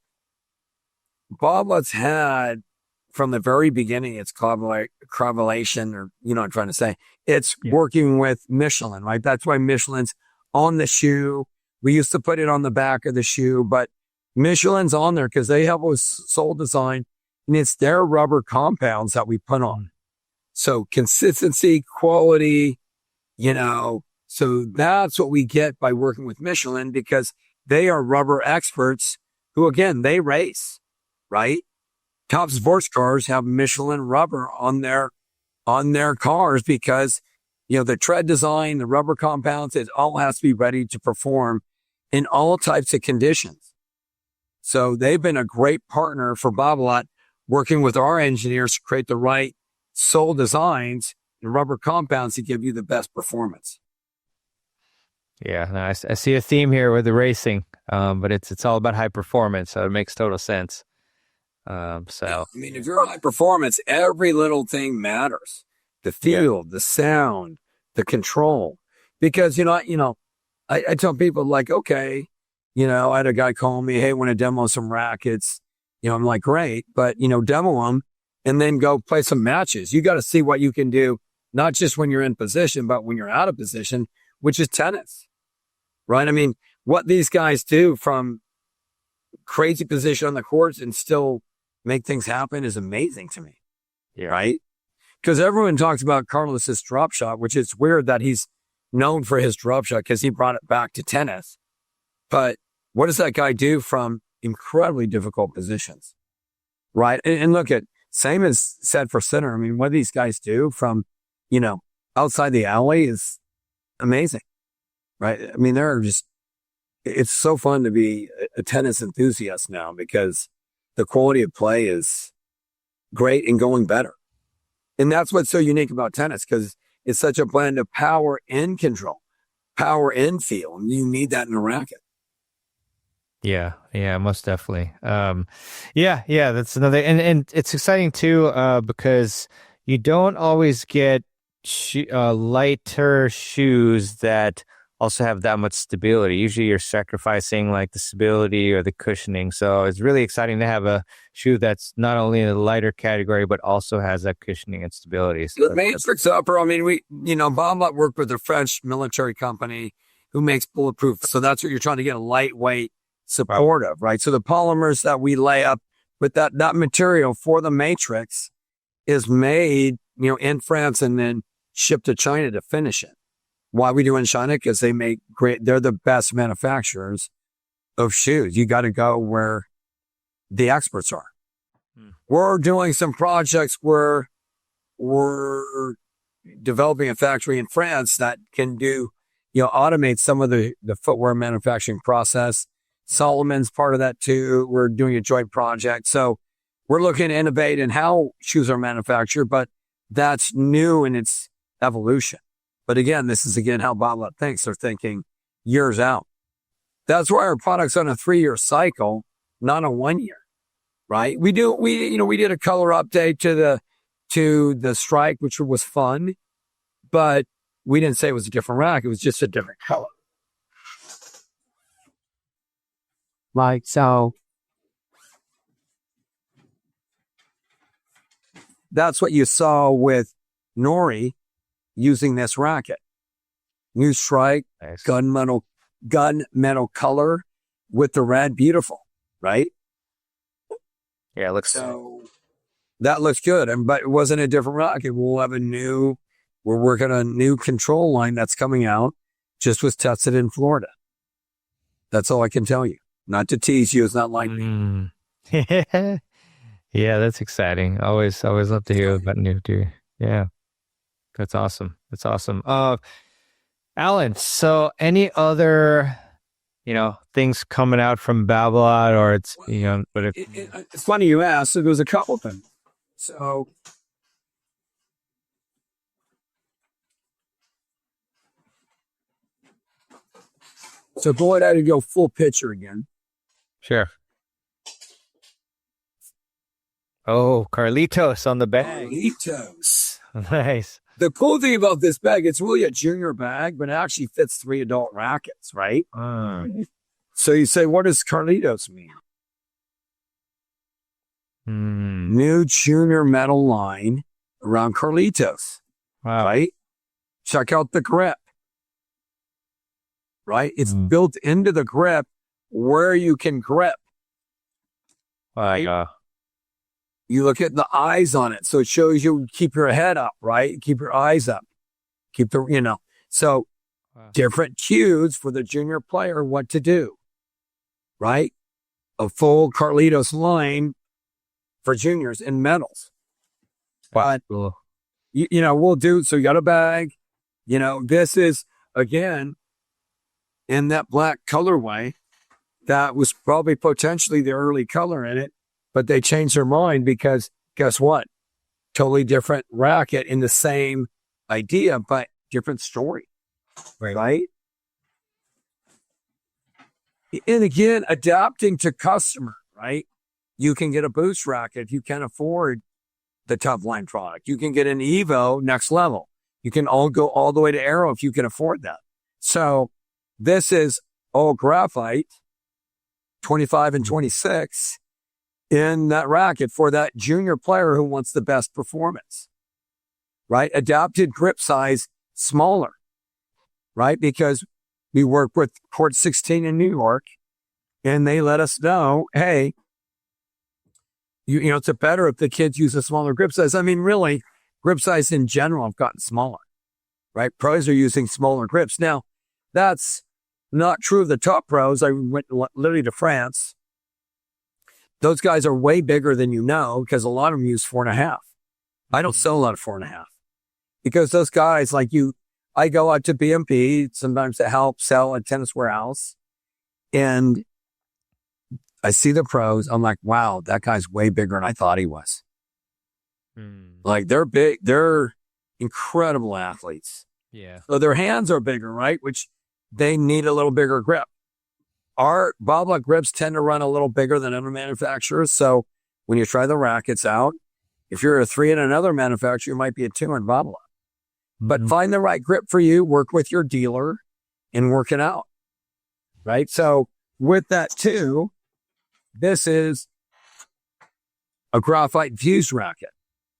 S2: Babolat's had from the very beginning, it's correlation, or I'm trying to say it's
S1: Yeah.
S2: working with Michelin, right? That's why Michelin's on the shoe. We used to put it on the back of the shoe, but Michelin's on there because they have a sole design, and it's their rubber compounds that we put on. So consistency, quality, so that's what we get by working with Michelin, because they are rubber experts who, again, they race, right? Top sports cars have Michelin rubber on their cars because, the tread design, the rubber compounds, it all has to be ready to perform in all types of conditions. So they've been a great partner for Babolat, working with our engineers to create the right sole designs and rubber compounds to give you the best performance.
S1: Yeah, no, I see a theme here with the racing, but it's all about high performance, so it makes total sense. So
S2: I mean, if you're high performance, every little thing matters. The feel, the sound, the control. Because, I tell people, like, okay, I had a guy call me, hey, want to demo some rackets. I'm like, great, but, demo them and then go play some matches. You got to see what you can do, not just when you're in position, but when you're out of position, which is tennis, right? I mean, what these guys do from crazy position on the courts and still make things happen is amazing to me.
S1: yeah,
S2: Right? Because everyone talks about Carlos's drop shot, which is weird that he's known for his drop shot because he brought it back to tennis. But what does that guy do from incredibly difficult positions? Right? And look at, same as said for center. I mean, what these guys do from, outside the alley is amazing. Right? I mean, it's so fun to be a tennis enthusiast now because the quality of play is great and going better. And that's what's so unique about tennis, because it's such a blend of power and control, power and feel. And you need that in a racket.
S1: yeah, most definitely. Yeah, that's another, and it's exciting too, because you don't always get lighter shoes that also have that much stability. Usually you're sacrificing like the stability or the cushioning. So it's really exciting to have a shoe that's not only in the lighter category, but also has that cushioning and stability. So
S2: The Matrix Upper, I mean, Babolat worked with a French military company who makes bulletproof. So that's what you're trying to get, a lightweight, supportive, right? So the polymers that we lay up with that material for the Matrix is made, in France and then shipped to China to finish it. Why we do in China? Because they're the best manufacturers of shoes. You got to go where the experts are. We're doing some projects where we're developing a factory in France that can automate some of the footwear manufacturing process. Solomon's part of that too. We're doing a joint project. So we're looking to innovate in how shoes are manufactured, but that's new in its evolution. But again, this is how Babolat thinks. They're thinking years out. That's why our product's on a 3-year cycle, not a 1 year, right? We did a color update to the Strike, which was fun, but we didn't say it was a different rack. It was just a different color. Like, so that's what you saw with Nori using this racket. New Strike,
S1: nice.
S2: gunmetal color with the red, beautiful, right?
S1: Yeah, it looks
S2: so. That looks good, but it wasn't a different racket. We're working on a new control line that's coming out. Just was tested in Florida. That's all I can tell you. Not to tease you, it's not like me.
S1: Yeah, that's exciting. Always love to hear about new too. Yeah. That's awesome. Allan, so any other, things coming out from Babolat, or it's, but
S2: it's funny you asked. So there was a couple things. So go ahead and go full picture again.
S1: sure. Oh, Carlitos on the bag.
S2: Carlitos.
S1: Nice.
S2: The cool thing about this bag, it's really a junior bag, but it actually fits 3 adult rackets, right? So you say, what does Carlitos mean? New junior metal line around Carlitos,
S1: Wow.
S2: right? Check out the grip, right? It's built into the grip where you can grip.
S1: Wow.
S2: You look at the eyes on it. So it shows you keep your head up, right? Keep your eyes up. Keep the, so different cues for the junior player, what to do, right? A full Carlitos line for juniors in metals. But,
S1: Cool.
S2: we'll do, so you got a bag, this is, again, in that black colorway. That was probably potentially the early color in it, but they changed their mind because guess what? Totally different racket in the same idea, but different story, right? And again, adapting to customer, right? You can get a boost racket if you can't afford the top line product. You can get an Evo next level. You can all go all the way to Aero if you can afford that. So this is all graphite, 25 and 26 in that racket for that junior player who wants the best performance, right? Adapted grip size, smaller, right? Because we work with Court 16 in New York and they let us know, hey, it's better if the kids use a smaller grip size. I mean, really, grip size in general have gotten smaller, right? Pros are using smaller grips. Now, that's not true of the top pros. I went literally to France. Those guys are way bigger than because a lot of them use 4.5. I don't sell a lot of 4.5 because those guys like you, I go out to BMP sometimes to help sell a Tennis Warehouse and I see the pros. I'm like, wow, that guy's way bigger than I thought he was. Like they're big. They're incredible athletes.
S1: Yeah.
S2: So their hands are bigger, right? Which they need a little bigger grip. Our Babolat grips tend to run a little bigger than other manufacturers. So when you try the rackets out, if you're a 3 in another manufacturer, you might be a 2 in Babolat. But find the right grip for you, work with your dealer and work it out. Right? So with that too, this is a graphite fused racket.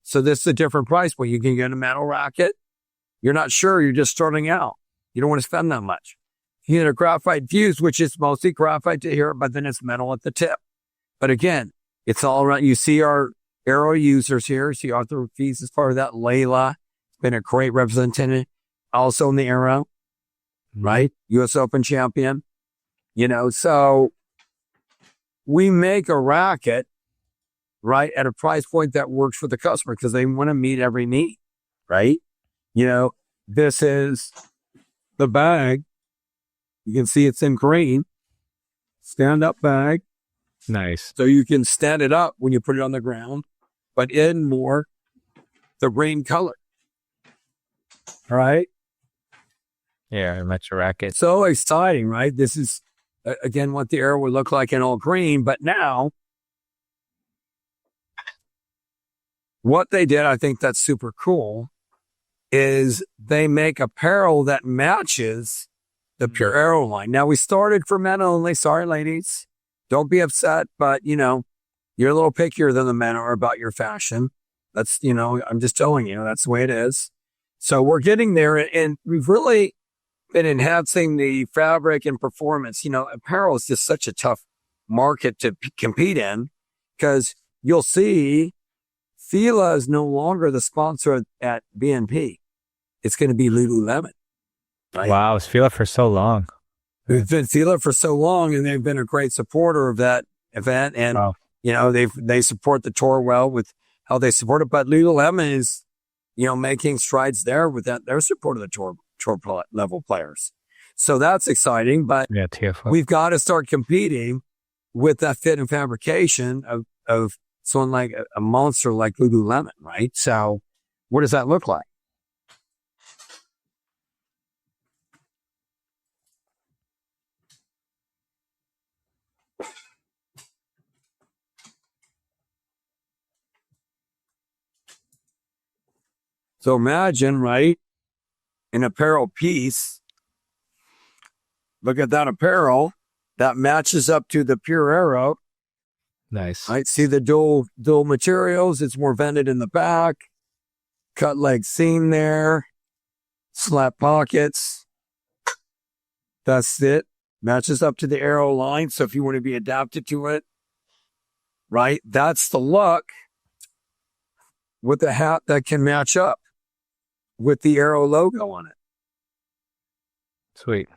S2: So this is a different price point. You can get a metal racket. You're not sure. You're just starting out. You don't want to spend that much. You get a graphite fused, which is mostly graphite to here, but then it's metal at the tip. But again, it's all around. You see our Aero users here. See Arthur Fees is part of that. Layla, been a great representative. Also in the Aero, right? US Open champion. So we make a racket, right, at a price point that works for the customer because they want to meet every need, right? This is the bag. You can see it's in green. Stand-up bag.
S1: Nice.
S2: So you can stand it up when you put it on the ground, but in more the green color. All right?
S1: Yeah, Metro racket.
S2: So exciting, right? This is, again, what the Aero would look like in all green, but now what they did, I think that's super cool, is they make apparel that matches the Pure Aero line. Now, we started for men only. Sorry, ladies. Don't be upset, but, you're a little pickier than the men are about your fashion. That's, I'm just telling you, that's the way it is. So we're getting there, and we've really been enhancing the fabric and performance. Apparel is just such a tough market to compete in because you'll see Fila is no longer the sponsor at BNP. It's going to be Lululemon. Right?
S1: Wow, it's Fila for so long.
S2: It's been Fila for so long, and they've been a great supporter of that event. And, they support the tour well with how they support it. But Lululemon is, making strides there with that. Their support of the tour level players. So that's exciting. But we've got to start competing with that fit and fabrication of someone like a monster like Lululemon, right? So what does that look like? So imagine, right, an apparel piece. Look at that apparel that matches up to the Pure Aero.
S1: Nice.
S2: Right, see the dual materials. It's more vented in the back. Cut leg seam there. Slap pockets. That's it. Matches up to the Aero line. So if you want to be adapted to it, right, that's the look with the hat that can match up with the Aero logo on it.
S1: Sweet.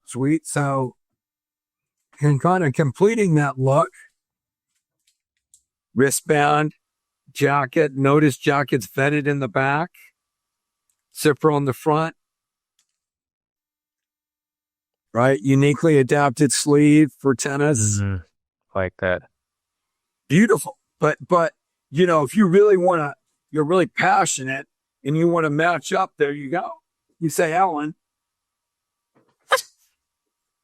S2: Sweet. So, and kind of completing that look, wristband, jacket. Notice jacket's vented in the back, zipper on the front. Right, uniquely adapted sleeve for tennis.
S1: Mm-hmm. Like that.
S2: Beautiful. But you know, if you really want to, you're really passionate and you want to match up, there you go. You say, Allan,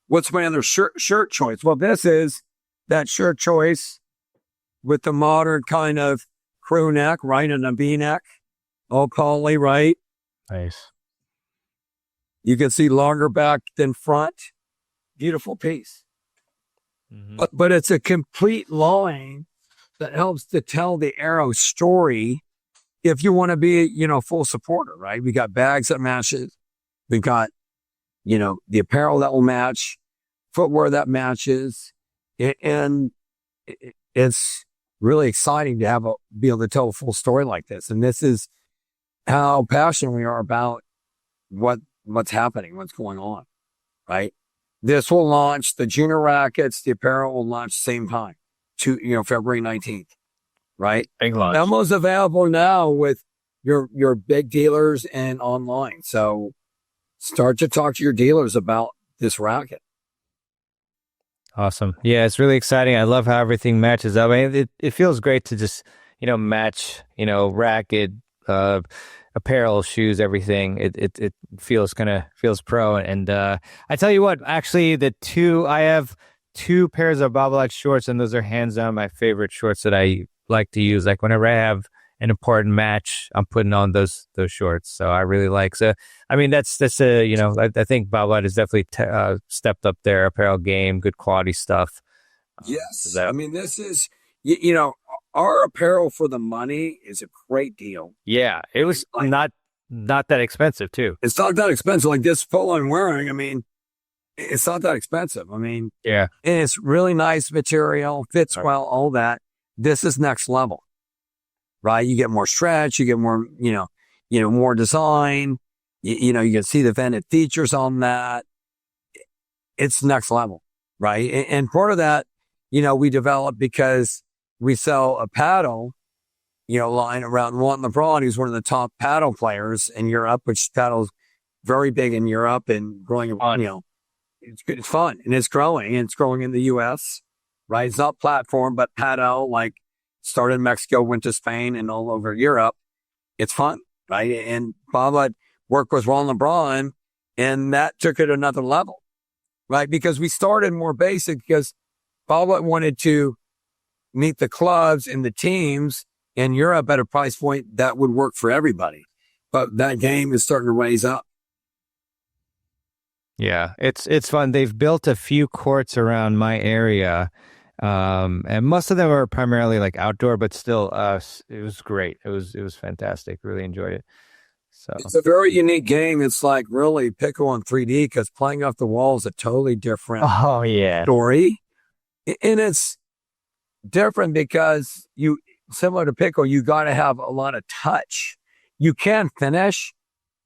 S2: what's my other shirt choice? Well, this is that shirt choice with the modern kind of crew neck, right, and a V-neck, all poly, right?
S1: Nice.
S2: You can see longer back than front. Beautiful piece.
S1: Mm-hmm.
S2: But it's a complete line that helps to tell the Aero story if you want to be, you know, full supporter, right? We got bags that matches. We've got, you know, the apparel that will match, footwear that matches. And it's really exciting to be able to tell a full story like this. And this is how passionate we are about what's happening, what's going on, right? This will launch the junior rackets. The apparel will launch same time, February 19th, right?
S1: Big launch.
S2: Almost available now with your big dealers and online. So start to talk to your dealers about this racket.
S1: Awesome. Yeah, it's really exciting. I love how everything matches up. I mean, it feels great to just, match, racket, apparel, shoes, everything. It feels pro. And I tell you what, actually, I have two pairs of Babolat shorts, and those are hands down my favorite shorts that I like to use. Like whenever I have an important match, I'm putting on those shorts. So I really like. So I mean, that's I think Babolat has definitely stepped up their apparel game. Good quality stuff.
S2: Yes, I mean, this is our apparel for the money is a great deal.
S1: Yeah, it was not that expensive too.
S2: It's not that expensive. Like this polo I'm wearing, I mean, it's not that expensive. I mean,
S1: yeah,
S2: and it's really nice material, fits well, all that. This is next level, right? You get more stretch, you get more, more design. You can see the vented features on that. It's next level, right? And part of that, we developed because we sell a paddle, line around Juan LeBron, who's one of the top paddle players in Europe, which paddle's very big in Europe and growing, it's good. It's fun and it's growing in the US, right? It's not platform, but paddle, like started in Mexico, went to Spain and all over Europe. It's fun, right? And Babolat worked with Juan LeBron and that took it another level, right? Because we started more basic because Babolat wanted to meet the clubs and the teams in Europe at a price point that would work for everybody. But that game is starting to raise up.
S1: Yeah, it's fun. They've built a few courts around my area, and most of them are primarily like outdoor, but still, it was great. It was fantastic. Really enjoyed it. So
S2: it's a very unique game. It's like really pickle in 3D because playing off the wall is a totally different story. And it's different because similar to pickle, you got to have a lot of touch. You can finish,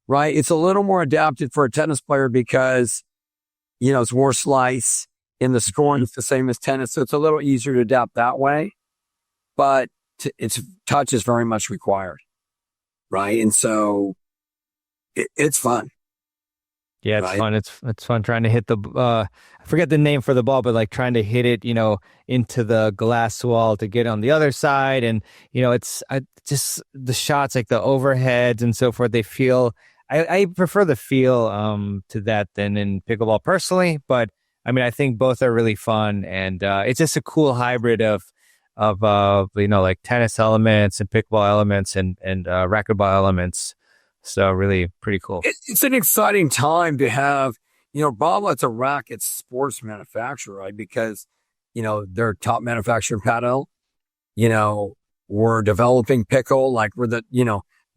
S2: right? It's a little more adapted for a tennis player because, it's more slice in the scoring. It's the same as tennis. So it's a little easier to adapt that way, but its touch is very much required. Right. And so it's fun.
S1: Yeah, it's fun. It's fun trying to hit the, I forget the name for the ball, but like trying to hit it, into the glass wall to get on the other side. And, it's just the shots, like the overheads and so forth, they feel, I prefer the feel to that than in pickleball personally. But I mean, I think both are really fun. And it's just a cool hybrid of like tennis elements and pickleball elements and racquetball elements. So really pretty cool.
S2: It's an exciting time to have, Babolat's a racket sports manufacturer, right? Because, they're top manufacturer in Apparel. We're developing pickle, like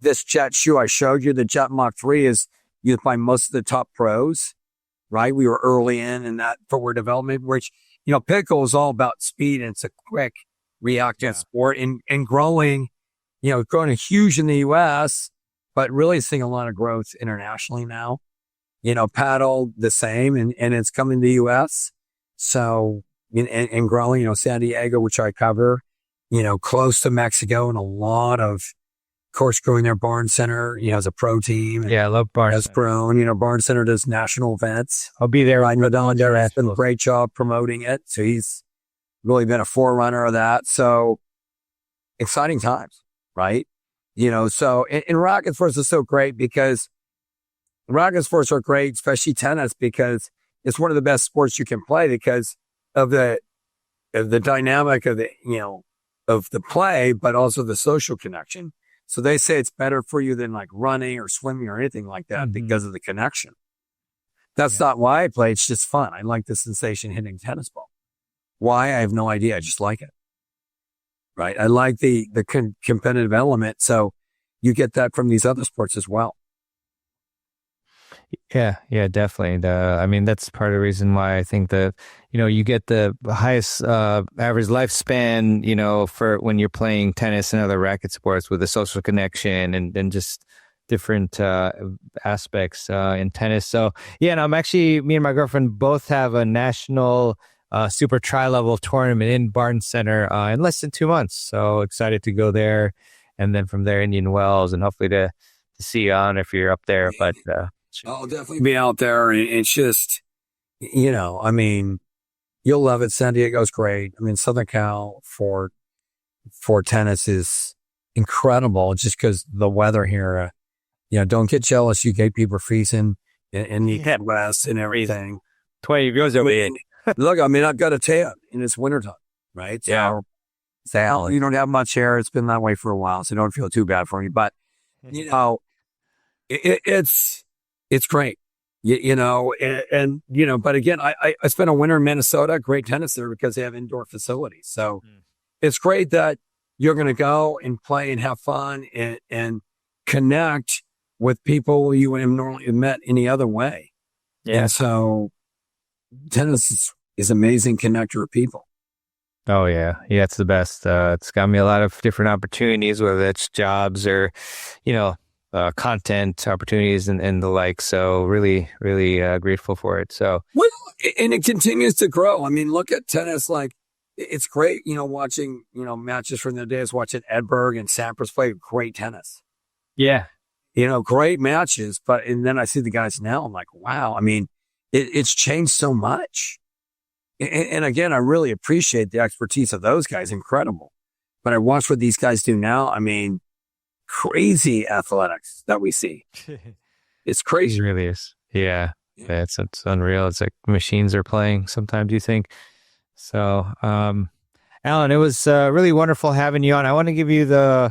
S2: this Jet shoe I showed you, the Jet Mach IV is used by most of the top pros, right? We were early in that footwear development, which, pickle is all about speed and it's a quick reactive sport and growing, growing huge in the US, but really seeing a lot of growth internationally now. Paddle the same and it's coming to the US. So, and growing, San Diego, which I cover, close to Mexico and a lot of course growing their Barn Center, as a pro team.
S1: Yeah, I love Barn
S2: has
S1: Center.
S2: grown, Barn Center does national events.
S1: I'll be there.
S2: Ryan Redondo has done a great job promoting it. So he's really been a forerunner of that. So exciting times, right? So in racket sports is so great because racket sports are great, especially tennis, because it's one of the best sports you can play because of the dynamic of of the play, but also the social connection. So they say it's better for you than like running or swimming or anything like that because of the connection. That's not why I play. It's just fun. I like the sensation hitting a tennis ball. Why? I have no idea. I just like it. Right. I like the competitive element. So you get that from these other sports as well.
S1: Yeah, definitely. I mean, that's part of the reason why I think you get the highest average lifespan, for when you're playing tennis and other racket sports with the social connection and just different aspects in tennis. So, yeah, and me and my girlfriend both have a national super tri-level tournament in Barton Center in less than 2 months. So excited to go there. And then from there, Indian Wells, and hopefully to see you on if you're up there. But
S2: I'll definitely be out there. It's just, I mean, you'll love it. San Diego's great. I mean, Southern Cal for tennis is incredible just because the weather here, don't get jealous. UK people are freezing in the Midwest and everything.
S1: 20 degrees over here.
S2: Look, I mean, I've got a tan and it's wintertime, right? So you don't have much hair. It's been that way for a while, so don't feel too bad for me. But, it's great, but again, I spent a winter in Minnesota, great tennis there because they have indoor facilities. So it's great that you're going to go and play and have fun and connect with people you wouldn't have normally met any other way. Yeah. And so tennis is amazing connector of people.
S1: Oh, yeah. Yeah, it's the best. It's got me a lot of different opportunities, whether it's jobs or, content opportunities and the like. So really, really grateful for it. So,
S2: well, and it continues to grow. I mean, look at tennis. Like it's great, watching, matches from the days, watching Edberg and Sampras play great tennis.
S1: Yeah.
S2: Great matches. And then I see the guys now. I'm like, wow. I mean, it's changed so much. And again, I really appreciate the expertise of those guys. Incredible. But I watch what these guys do now. I mean, crazy athletics that we see. It's crazy.
S1: It really is. Yeah. It's unreal. It's like machines are playing sometimes, you think. So, Allan, it was really wonderful having you on. I want to give you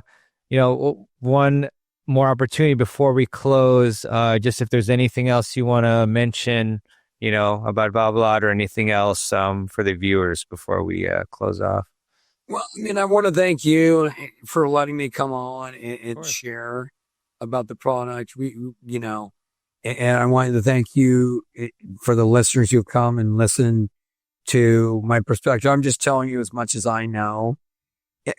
S1: one more opportunity before we close. Just if there's anything else you want to mention, about Babolat or anything else for the viewers before we close off.
S2: Well, I mean, I want to thank you for letting me come on and share about the product. And I wanted to thank you for the listeners who've come and listened to my perspective. I'm just telling you as much as I know.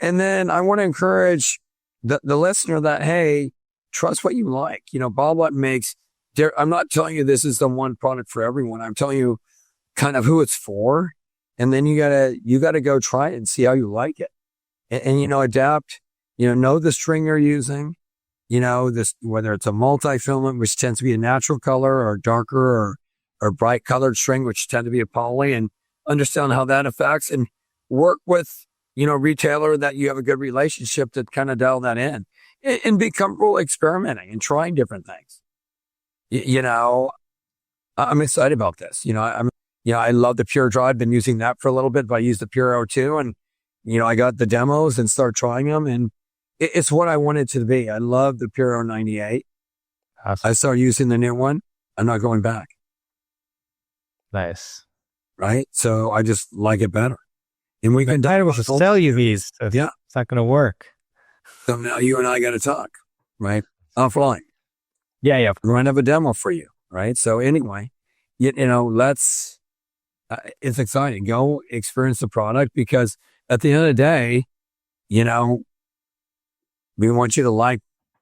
S2: And then I want to encourage the listener that, hey, trust what you like. Babolat makes, I'm not telling you this is the one product for everyone. I'm telling you kind of who it's for. And then you gotta go try it and see how you like it. And adapt, know the string you're using, this, whether it's a multi-filament, which tends to be a natural color or darker or bright colored string, which tend to be a poly, and understand how that affects and work with, retailer that you have a good relationship to kind of dial that in and be comfortable experimenting and trying different things. I'm excited about this. I love the Pure Draw. I've been using that for a little bit, but I use the Pure Aero too. And, I got the demos and started trying them, and it's what I want it to be. I love the Pure Aero 98. I started using the new one. I'm not going back.
S1: Nice.
S2: Right. So I just like it better. And we can
S1: I will sell you these. So
S2: yeah.
S1: It's not going to work.
S2: So now you and I got to talk, right? Offline.
S1: Yeah.
S2: We're going to have a demo for you. Right. So anyway, you know, let's, it's exciting. Go experience the product, because at the end of the day, you know, we want you to like,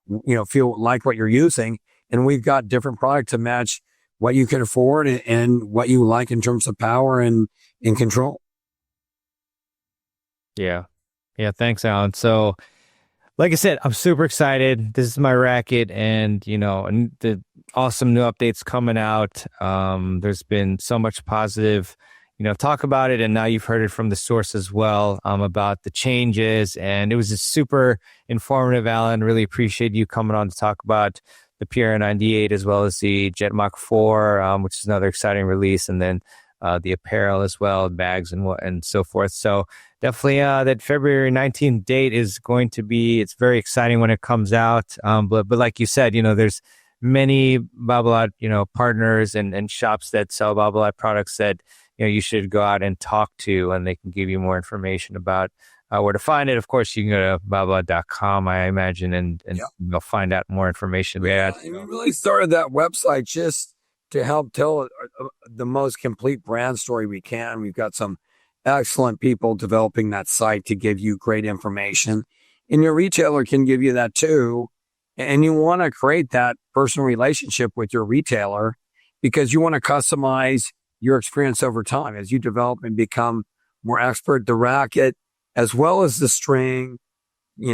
S2: you know, feel like what you're using. And we've got different products to match what you can afford and what you like in terms of power and control.
S1: Yeah. Yeah. Thanks, Alan. So, like I said, I'm super excited. This is my racket, and and the awesome new updates coming out. There's been so much positive, talk about it, and now you've heard it from the source as well, about the changes, and it was just super informative, Alan. Really appreciate you coming on to talk about the Pure Aero 98 as well as the Jet Mach 4, which is another exciting release, and then the apparel as well, bags and so forth. So definitely that February 19th date is going to be, it's very exciting when it comes out. But like you said, there's many Babolat, partners and shops that sell Babolat products that, you should go out and talk to, and they can give you more information about where to find it. Of course, you can go to babolat.com, I imagine, and you'll find out more information there.
S2: And we really started that website just to help tell the most complete brand story we can. We've got some excellent people developing that site to give you great information, and your retailer can give you that too. And you want to create that personal relationship with your retailer, because you want to customize your experience over time as you develop and become more expert. The racket, as well as the string,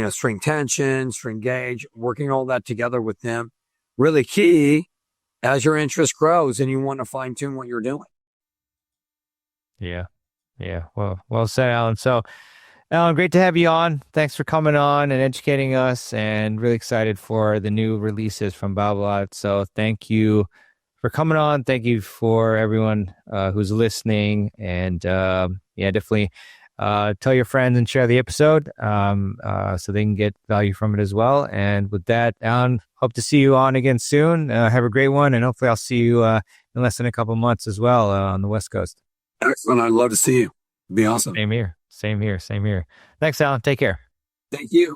S2: string tension, string gauge, working all that together with them, really key as your interest grows and you want to fine tune what you're doing.
S1: Yeah. Well said, Alan. So, Alan, great to have you on. Thanks for coming on and educating us, and really excited for the new releases from Babolat. So thank you for coming on. Thank you for everyone who's listening, and definitely tell your friends and share the episode so they can get value from it as well. And with that, Alan, hope to see you on again soon. Have a great one, and hopefully I'll see you in less than a couple months as well on the West Coast.
S2: Excellent. I'd love to see you. It'd be awesome.
S1: Same here. Thanks, Alan. Take care.
S2: Thank you.